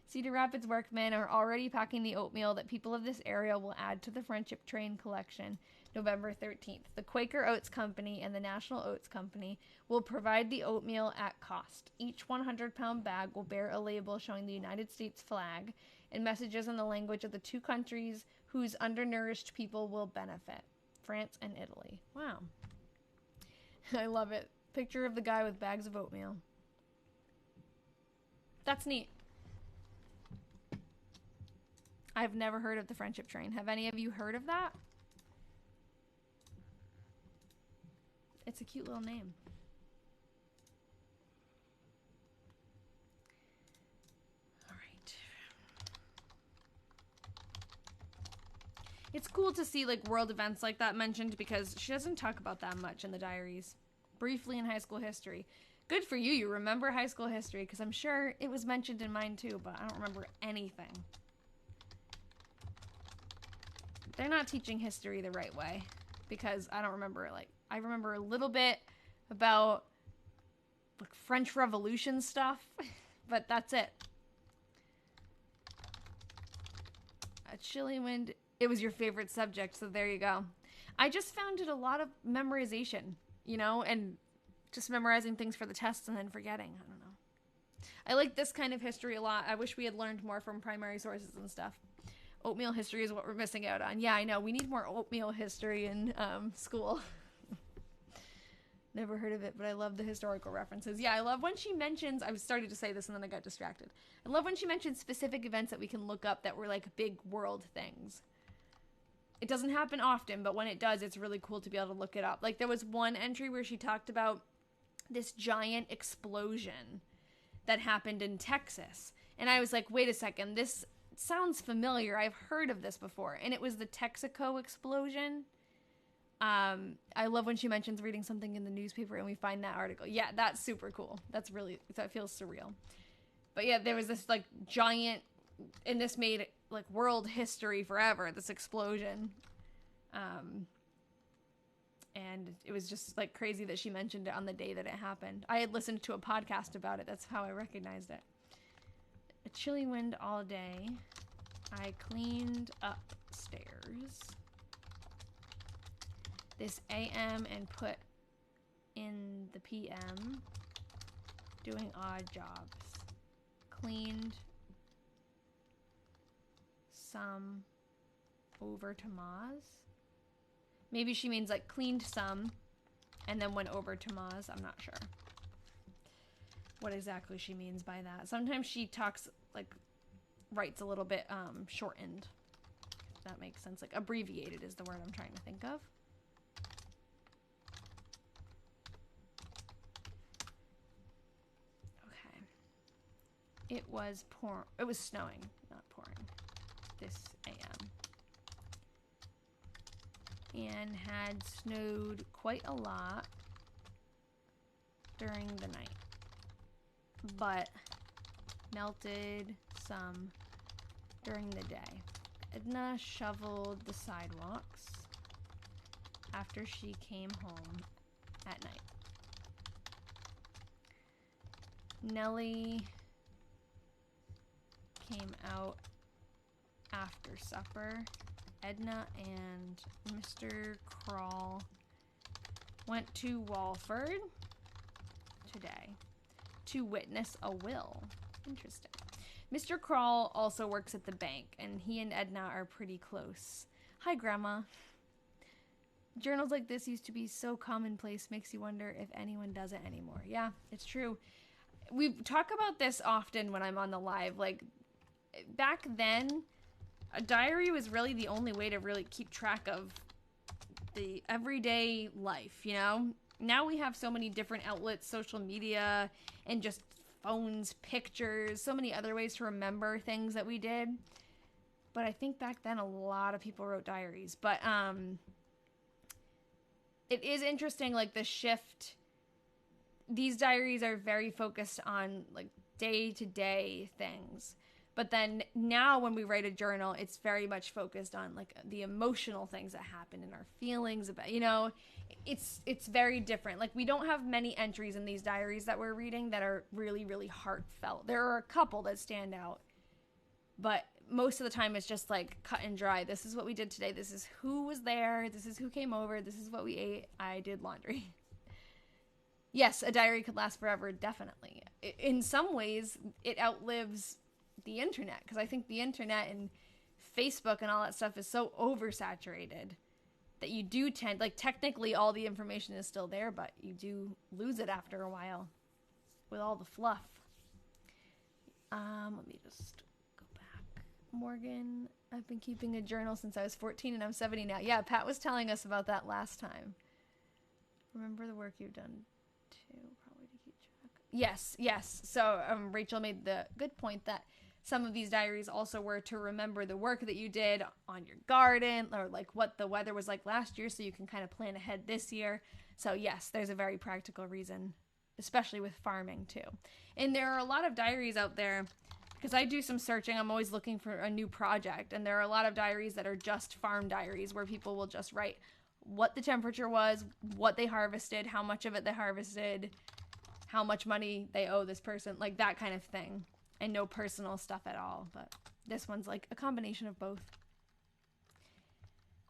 Cedar Rapids workmen are already packing the oatmeal that people of this area will add to the friendship train collection November 13th. The Quaker Oats Company and the National Oats Company will provide the oatmeal at cost. Each 100-pound bag will bear a label showing the United States flag and messages in the language of the 2 countries whose undernourished people will benefit, France and Italy. Wow. I love it. Picture of the guy with bags of oatmeal. That's neat. I've never heard of the friendship train. Have any of you heard of that? It's a cute little name. All right. It's cool to see like world events like that mentioned because she doesn't talk about that much in the diaries. Briefly in high school history. Good for you. You remember high school history because I'm sure it was mentioned in mine too, but I don't remember anything. They're not teaching history the right way because I don't remember it. Like, I remember a little bit about like French Revolution stuff, but that's it. A chilly wind. It was your favorite subject, so there you go. I just found it a lot of memorization, you know, and just memorizing things for the tests and then forgetting. I don't know. I like this kind of history a lot. I wish we had learned more from primary sources and stuff. Oatmeal history is what we're missing out on. Yeah, I know. We need more oatmeal history in school. Never heard of it, but I love the historical references. Yeah, I love when she mentions, I was starting to say this and then I got distracted. I love when she mentions specific events that we can look up that were like big world things. It doesn't happen often, but when it does, it's really cool to be able to look it up. Like there was one entry where she talked about this giant explosion that happened in Texas. And I was like, wait a second, this sounds familiar. I've heard of this before. And it was the Texaco explosion. I love when she mentions reading something in the newspaper and we find that article. Yeah, that's super cool. That feels surreal. But yeah, there was this like giant, and this made like world history forever, this explosion. And it was just like crazy that she mentioned it on the day that it happened. I had listened to a podcast about it. That's how I recognized it. A chilly wind all day. I cleaned upstairs this AM and put in the PM, doing odd jobs. Cleaned some over to Ma's. Maybe she means like cleaned some and then went over to Ma's. I'm not sure what exactly she means by that. Sometimes she talks like writes a little bit shortened. If that makes sense. Like abbreviated is the word I'm trying to think of. Okay. It was snowing, not pouring, this AM. And had snowed quite a lot during the night, but melted some during the day. Edna shoveled the sidewalks after she came home at night. Nellie came out after supper. Edna and Mr. Kroll went to Walford today to witness a will. Interesting. Mr. Kroll also works at the bank, and he and Edna are pretty close. Hi, Grandma. Journals like this used to be so commonplace, makes you wonder if anyone does it anymore. Yeah, it's true. We talk about this often when I'm on the live. Like, back then, a diary was really the only way to really keep track of the everyday life, you know? Now we have so many different outlets, social media, and just phones, pictures, so many other ways to remember things that we did. But I think back then a lot of people wrote diaries. But it is interesting, like, the shift. These diaries are very focused on, like, day-to-day things. But then now when we write a journal, it's very much focused on like the emotional things that happen and our feelings about, you know, it's very different. Like we don't have many entries in these diaries that we're reading that are really, really heartfelt. There are a couple that stand out, but most of the time it's just like cut and dry. This is what we did today. This is who was there. This is who came over. This is what we ate. I did laundry. Yes, a diary could last forever. Definitely. In some ways, it outlives the internet, because I think the internet and Facebook and all that stuff is so oversaturated that you do tend, like, technically all the information is still there, but you do lose it after a while with all the fluff. Let me just go back. Morgan, I've been keeping a journal since I was 14 and I'm 70 now. Yeah, Pat was telling us about that last time. Remember the work you've done too, probably to keep track. Yes. So Rachel made the good point that some of these diaries also were to remember the work that you did on your garden or like what the weather was like last year so you can kind of plan ahead this year. So yes, there's a very practical reason, especially with farming too. And there are a lot of diaries out there because I do some searching. I'm always looking for a new project, and there are a lot of diaries that are just farm diaries where people will just write what the temperature was, what they harvested, how much of it they harvested, how much money they owe this person, like that kind of thing. And no personal stuff at all, but this one's like a combination of both.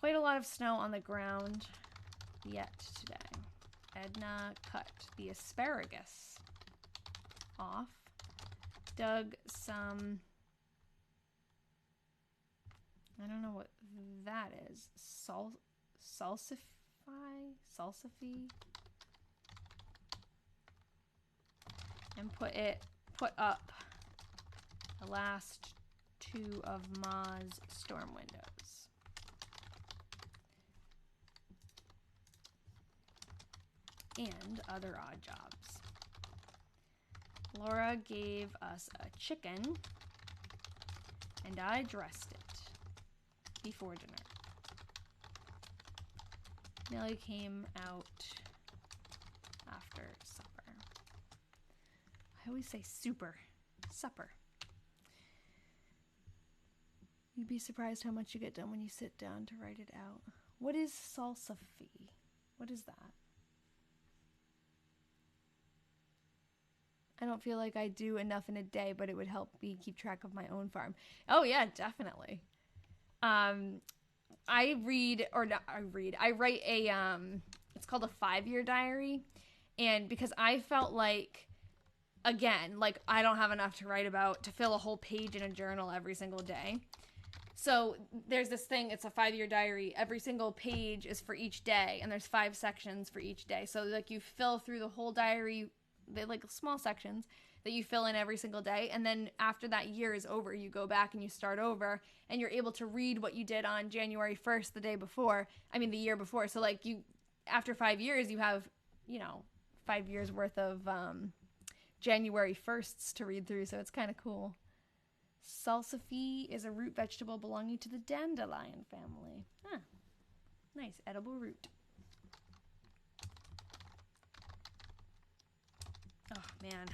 Quite a lot of snow on the ground yet today. Edna cut the asparagus off, dug some I don't know what that is. Salsify? Salsify? And put up the last 2 of Ma's storm windows. And other odd jobs. Laura gave us a chicken, and I dressed it before dinner. Nellie came out after supper. I always say supper. You'd be surprised how much you get done when you sit down to write it out. What is salsify? What is that? I don't feel like I do enough in a day, but it would help me keep track of my own farm. Oh yeah, definitely. I write a it's called a 5-year diary, and because I felt like, again, like I don't have enough to write about to fill a whole page in a journal every single day. So there's this thing, it's a 5-year diary. Every single page is for each day, and there's 5 sections for each day. So like you fill through the whole diary, they like small sections that you fill in every single day, and then after that year is over, you go back and you start over, and you're able to read what you did on January 1st, the year before. So like you, after 5 years, you have, 5 years worth of January 1sts to read through, so it's kind of cool. Salsify is a root vegetable belonging to the dandelion family. Huh. Nice, edible root. Oh, man.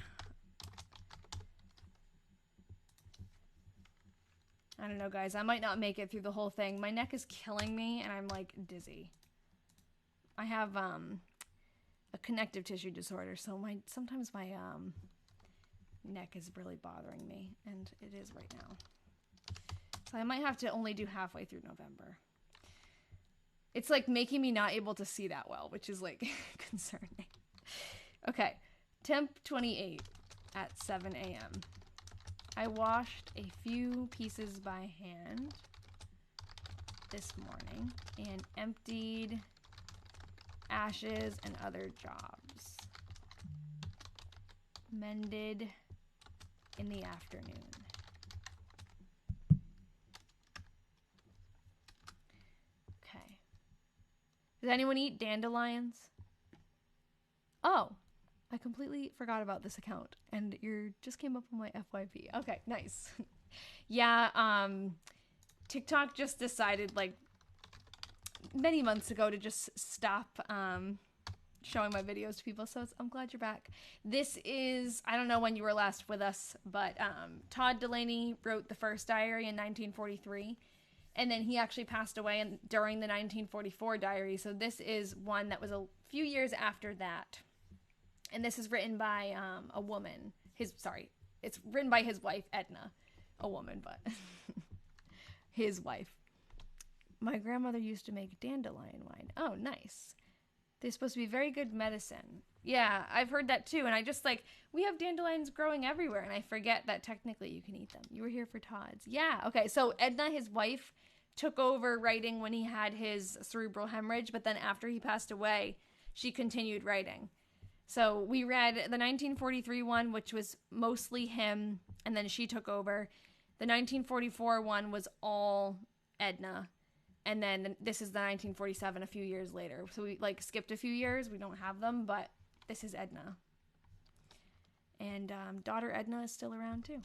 I don't know, guys. I might not make it through the whole thing. My neck is killing me, and I'm, like, dizzy. I have a connective tissue disorder, so sometimes my neck is really bothering me, and it is right now. So I might have to only do halfway through November. It's, like, making me not able to see that well, which is, like, concerning. Okay. Temp 28 at 7 a.m. I washed a few pieces by hand this morning and emptied ashes and other jobs. Mended in the afternoon. Okay. Does anyone eat dandelions? Oh. I completely forgot about this account, and you just came up on my FYP. Okay, nice. Yeah, TikTok just decided, like, many months ago to just stop showing my videos to people, so I'm glad you're back. This is, I don't know when you were last with us, but Todd Delaney wrote the first diary in 1943, and then he actually passed away during the 1944 diary, so this is one that was a few years after that. And this is written by a woman. It's written by his wife, Edna. A woman, but his wife. My grandmother used to make dandelion wine. Oh, nice. They're supposed to be very good medicine. Yeah, I've heard that too. And I just we have dandelions growing everywhere, and I forget that technically you can eat them. You were here for Todd's. Yeah, okay. So Edna, his wife, took over writing when he had his cerebral hemorrhage, but then after he passed away, she continued writing. So we read the 1943 one, which was mostly him, and then she took over. The 1944 one was all Edna, and then this is the 1947 a few years later. So we skipped a few years. We don't have them, but this is Edna. And daughter Edna is still around too.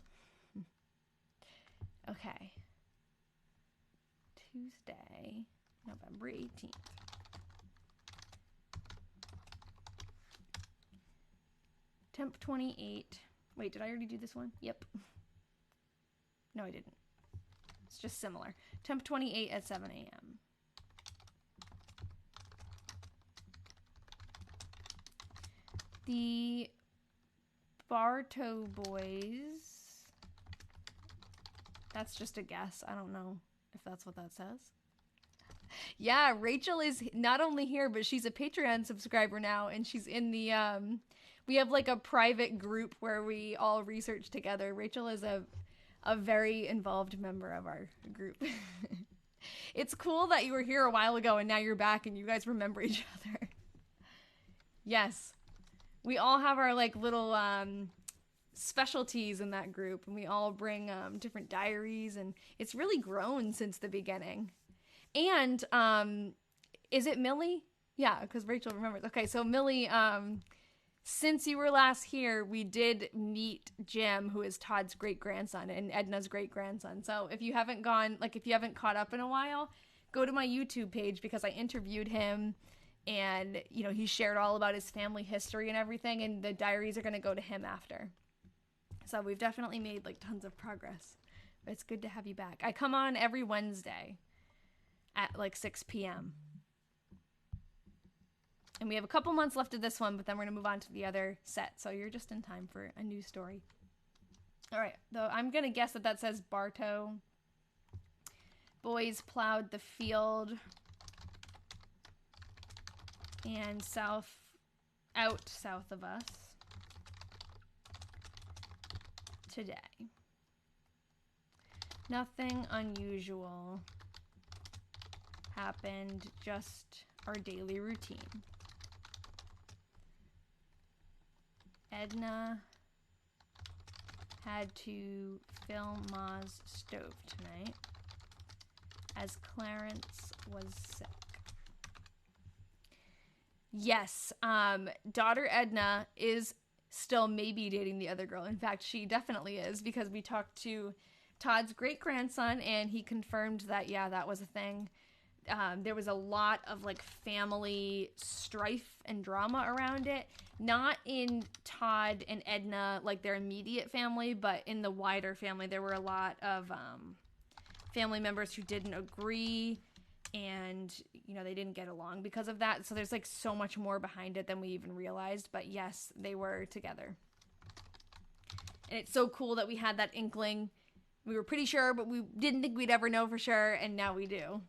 Okay. Tuesday, November 18th. Temp 28. Wait, did I already do this one? Yep. No, I didn't. It's just similar. Temp 28 at 7 a.m. The Bartow boys. That's just a guess. I don't know if that's what that says. Yeah, Rachel is not only here, but she's a Patreon subscriber now, and she's in the we have a private group where we all research together. Rachel is a very involved member of our group. It's cool that you were here a while ago and now you're back and you guys remember each other. Yes. We all have our like little specialties in that group, and we all bring different diaries, and it's really grown since the beginning. And is it Millie? Yeah, because Rachel remembers. Okay, so Millie, since you were last here, we did meet Jim, who is Todd's great grandson and Edna's great grandson. So if you haven't caught up in a while, go to my YouTube page because I interviewed him, and he shared all about his family history and everything, and the diaries are going to go to him after. So we've definitely made like tons of progress. But it's good to have you back. I come on every Wednesday at like 6 p.m. And we have a couple months left of this one, but then we're going to move on to the other set. So you're just in time for a new story. All right. Though I'm going to guess that says Bartow. Boys plowed the field. And south of us today. Nothing unusual happened, just our daily routine. Edna had to fill Ma's stove tonight as Clarence was sick. Yes, daughter Edna is still maybe dating the other girl. In fact, she definitely is, because we talked to Todd's great-grandson, and he confirmed that, yeah, that was a thing. There was a lot of, like, family strife and drama around it. Not in Todd and Edna, like, their immediate family, but in the wider family. There were a lot of family members who didn't agree, and they didn't get along because of that. So there's like so much more behind it than we even realized. But yes, they were together, and it's so cool that we had that inkling. We were pretty sure, but we didn't think we'd ever know for sure, and now we do.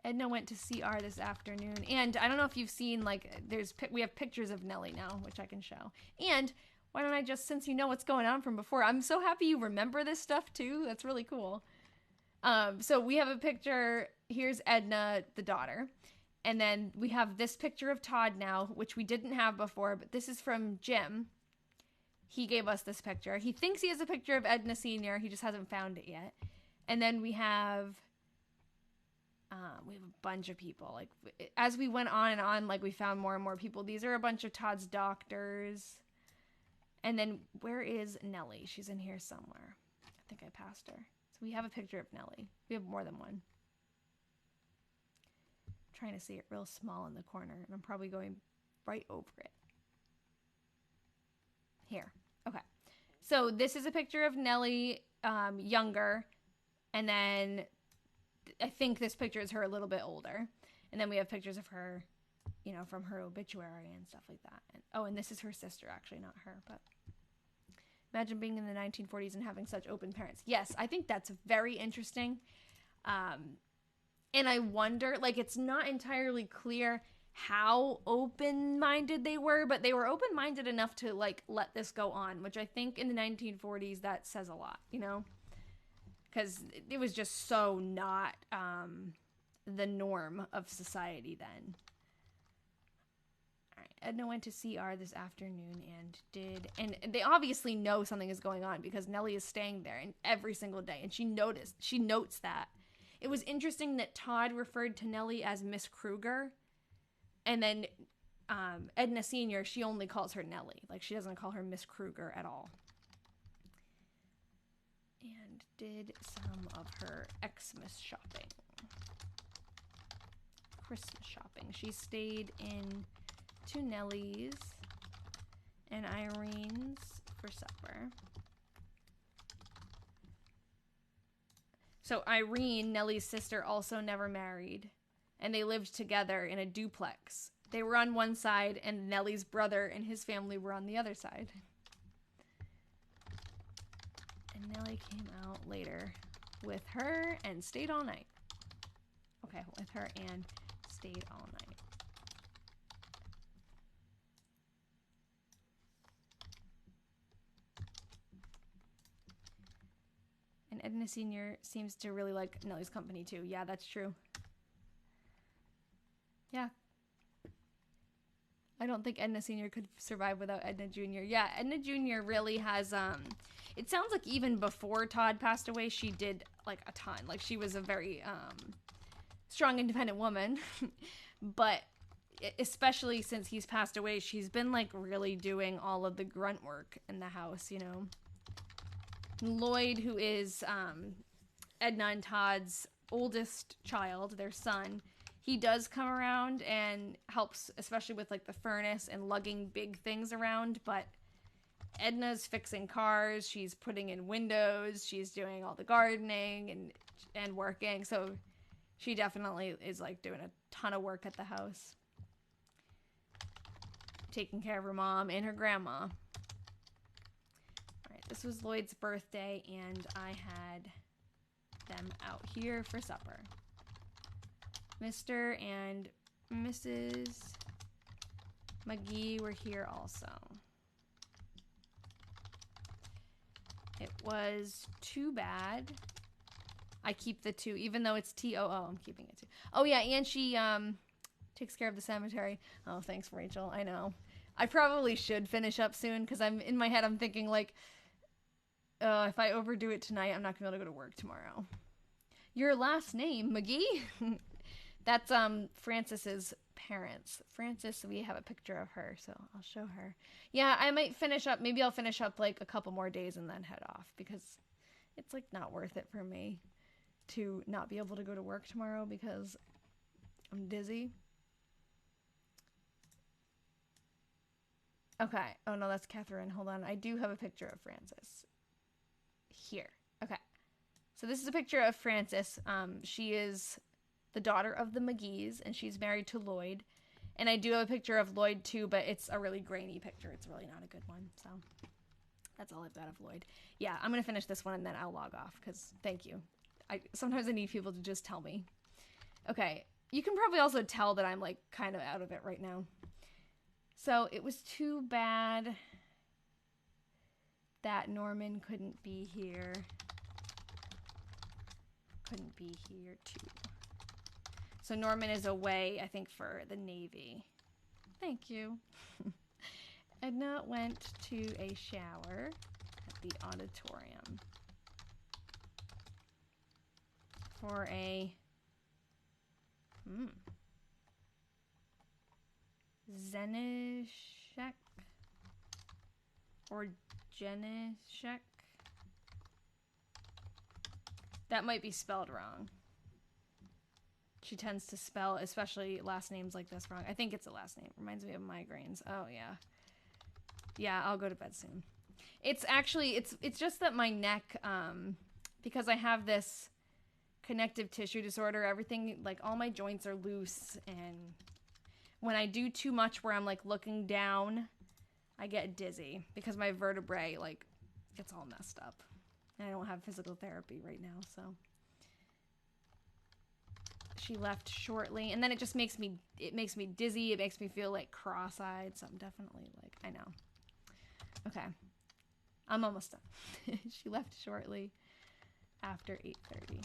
Edna went to CR this afternoon, and I don't know if you've seen, like, we have pictures of Nellie now, which I can show. And why don't I just, since you know what's going on from before, I'm so happy you remember this stuff too. That's really cool. So we have a picture. Here's Edna, the daughter. And then we have this picture of Todd now, which we didn't have before, but this is from Jim. He gave us this picture. He thinks he has a picture of Edna Sr. He just hasn't found it yet. And then we have a bunch of people. Like, as we went on and on, like, we found more and more people. These are a bunch of Todd's doctors. And then where is Nellie? She's in here somewhere. I think I passed her. So we have a picture of Nellie. We have more than one. I'm trying to see it real small in the corner, and I'm probably going right over it. Here. Okay. So this is a picture of Nellie younger, and then I think this picture is her a little bit older. And then we have pictures of her, from her obituary and stuff like that. And this is her sister, actually, not her, but imagine being in the 1940s and having such open parents. Yes, I think that's very interesting. And I wonder, like, it's not entirely clear how open-minded they were, but they were open-minded enough to, like, let this go on, which I think in the 1940s, that says a lot, because it was just so not the norm of society then. All right, Edna went to CR this afternoon and they obviously know something is going on because Nellie is staying there every single day, and she notes that. It was interesting that Todd referred to Nellie as Miss Kruger, and then Edna Sr., she only calls her Nellie. Like, she doesn't call her Miss Kruger at all. And did some of her Xmas shopping. Christmas shopping. She stayed in to Nellie's and Irene's for supper. So Irene, Nellie's sister, also never married, and they lived together in a duplex. They were on one side, and Nellie's brother and his family were on the other side. And Nellie came out later with her and stayed all night. Okay, with her and stayed all night. And Edna Sr. seems to really like Nellie's company too. Yeah, that's true. Yeah. I don't think Edna Sr. could survive without Edna Jr. Yeah, Edna Jr. really has, it sounds like even before Todd passed away, she did, like, a ton. Like, she was a very, strong, independent woman. But especially since he's passed away, she's been, like, really doing all of the grunt work in the house, you know? Lloyd, who is, Edna and Todd's oldest child, their son, he does come around and helps, especially with like the furnace and lugging big things around, but Edna's fixing cars, she's putting in windows, she's doing all the gardening and working, so she definitely is like doing a ton of work at the house. Taking care of her mom and her grandma. Alright, this was Lloyd's birthday and I had them out here for supper. Mr. and Mrs. McGee were here also. It was too bad. I keep the 2, even though it's T-O-O, I'm keeping it 2. Oh yeah, and she takes care of the cemetery. Oh, thanks, Rachel, I know. I probably should finish up soon, because in my head I'm thinking like, if I overdo it tonight, I'm not going to be able to go to work tomorrow. Your last name, McGee? That's Frances's parents. Frances, we have a picture of her, so I'll show her. Yeah, I might finish up. Maybe I'll finish up like a couple more days and then head off because it's like not worth it for me to not be able to go to work tomorrow because I'm dizzy. Okay. Oh no, that's Catherine. Hold on. I do have a picture of Frances. Here. Okay. So this is a picture of Frances. She is the daughter of the McGees, and she's married to Lloyd. And I do have a picture of Lloyd too, but it's a really grainy picture. It's really not a good one. So that's all I've got of Lloyd. Yeah, I'm going to finish this one and then I'll log off because thank you. Sometimes I need people to just tell me. Okay, you can probably also tell that I'm like kind of out of it right now. So it was too bad that Norman couldn't be here. Couldn't be here too. So Norman is away, I think, for the Navy. Thank you. Edna went to a shower at the auditorium for a Zenishek or Jenishek. That might be spelled wrong. She tends to spell, especially last names like this, wrong. I think it's a last name. Reminds me of migraines. Oh, yeah. Yeah, I'll go to bed soon. It's actually, it's just that my neck, because I have this connective tissue disorder, everything, like all my joints are loose, and when I do too much where I'm like looking down, I get dizzy because my vertebrae like gets all messed up. And I don't have physical therapy right now, so. She left shortly, and then it just makes me dizzy. It makes me feel like cross-eyed, so I'm definitely like, I know. Okay. I'm almost done. She left shortly after 8:30.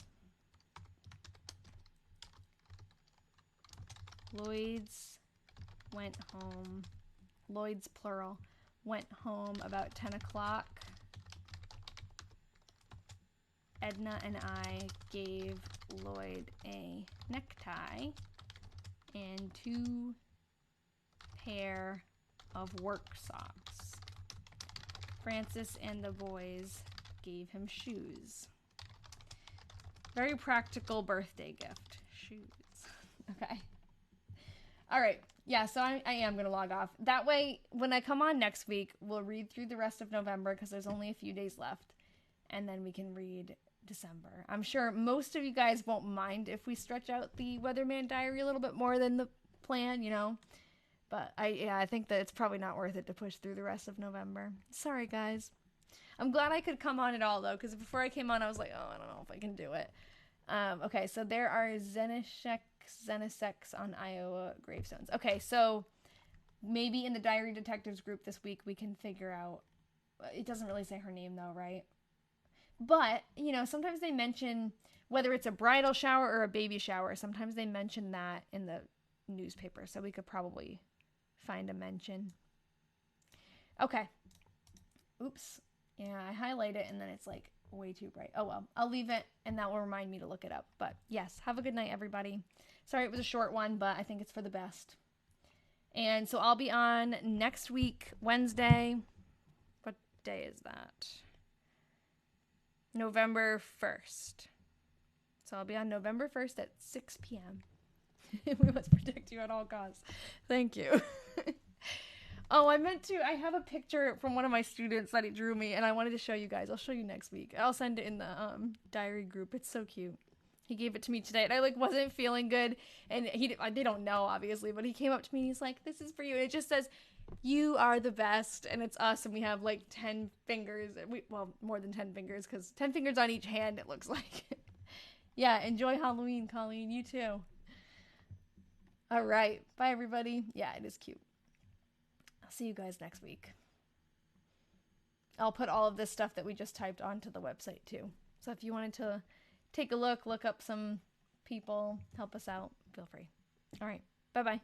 Lloyd's went home. Lloyd's plural. Went home about 10 o'clock. Edna and I gave Lloyd a necktie and 2 pair of work socks. Frances and the boys gave him shoes. Very practical birthday gift. Shoes. Okay. All right. Yeah, so I am going to log off. That way, when I come on next week, we'll read through the rest of November because there's only a few days left. And then we can read December. I'm sure most of you guys won't mind if we stretch out the Weatherman diary a little bit more than the plan, you know. But I think that it's probably not worth it to push through the rest of November. Sorry, guys. I'm glad I could come on at all, though, because before I came on, I was like, oh, I don't know if I can do it. Okay, so there are Zeniseks on Iowa gravestones. Okay, so maybe in the Diary Detectives group this week we can figure out. It doesn't really say her name, though, right? But, you know, sometimes they mention whether it's a bridal shower or a baby shower. Sometimes they mention that in the newspaper. So we could probably find a mention. Okay. Oops. Yeah, I highlight it and then it's like way too bright. Oh well, I'll leave it and that will remind me to look it up. But yes, have a good night, everybody. Sorry it was a short one, but I think it's for the best. And so I'll be on next week, Wednesday. What day is that? November 1st. So I'll be on November 1st at 6 p.m. We must protect you at all costs. Thank you. Oh, I have a picture from one of my students that he drew me, and I wanted to show you guys. I'll show you next week. I'll send it in the diary group. It's so cute. He gave it to me today, and I wasn't feeling good, and they don't know obviously, but he came up to me and he's like, "This is for you," and it just says, "You are the best," and it's us, and we have 10 fingers. More than 10 fingers, because 10 fingers on each hand. It looks like. Yeah, enjoy Halloween, Colleen. You too. All right, bye everybody. Yeah, it is cute. I'll see you guys next week. I'll put all of this stuff that we just typed onto the website too. So if you wanted to take a look up some people, help us out, feel free. All right. Bye-bye.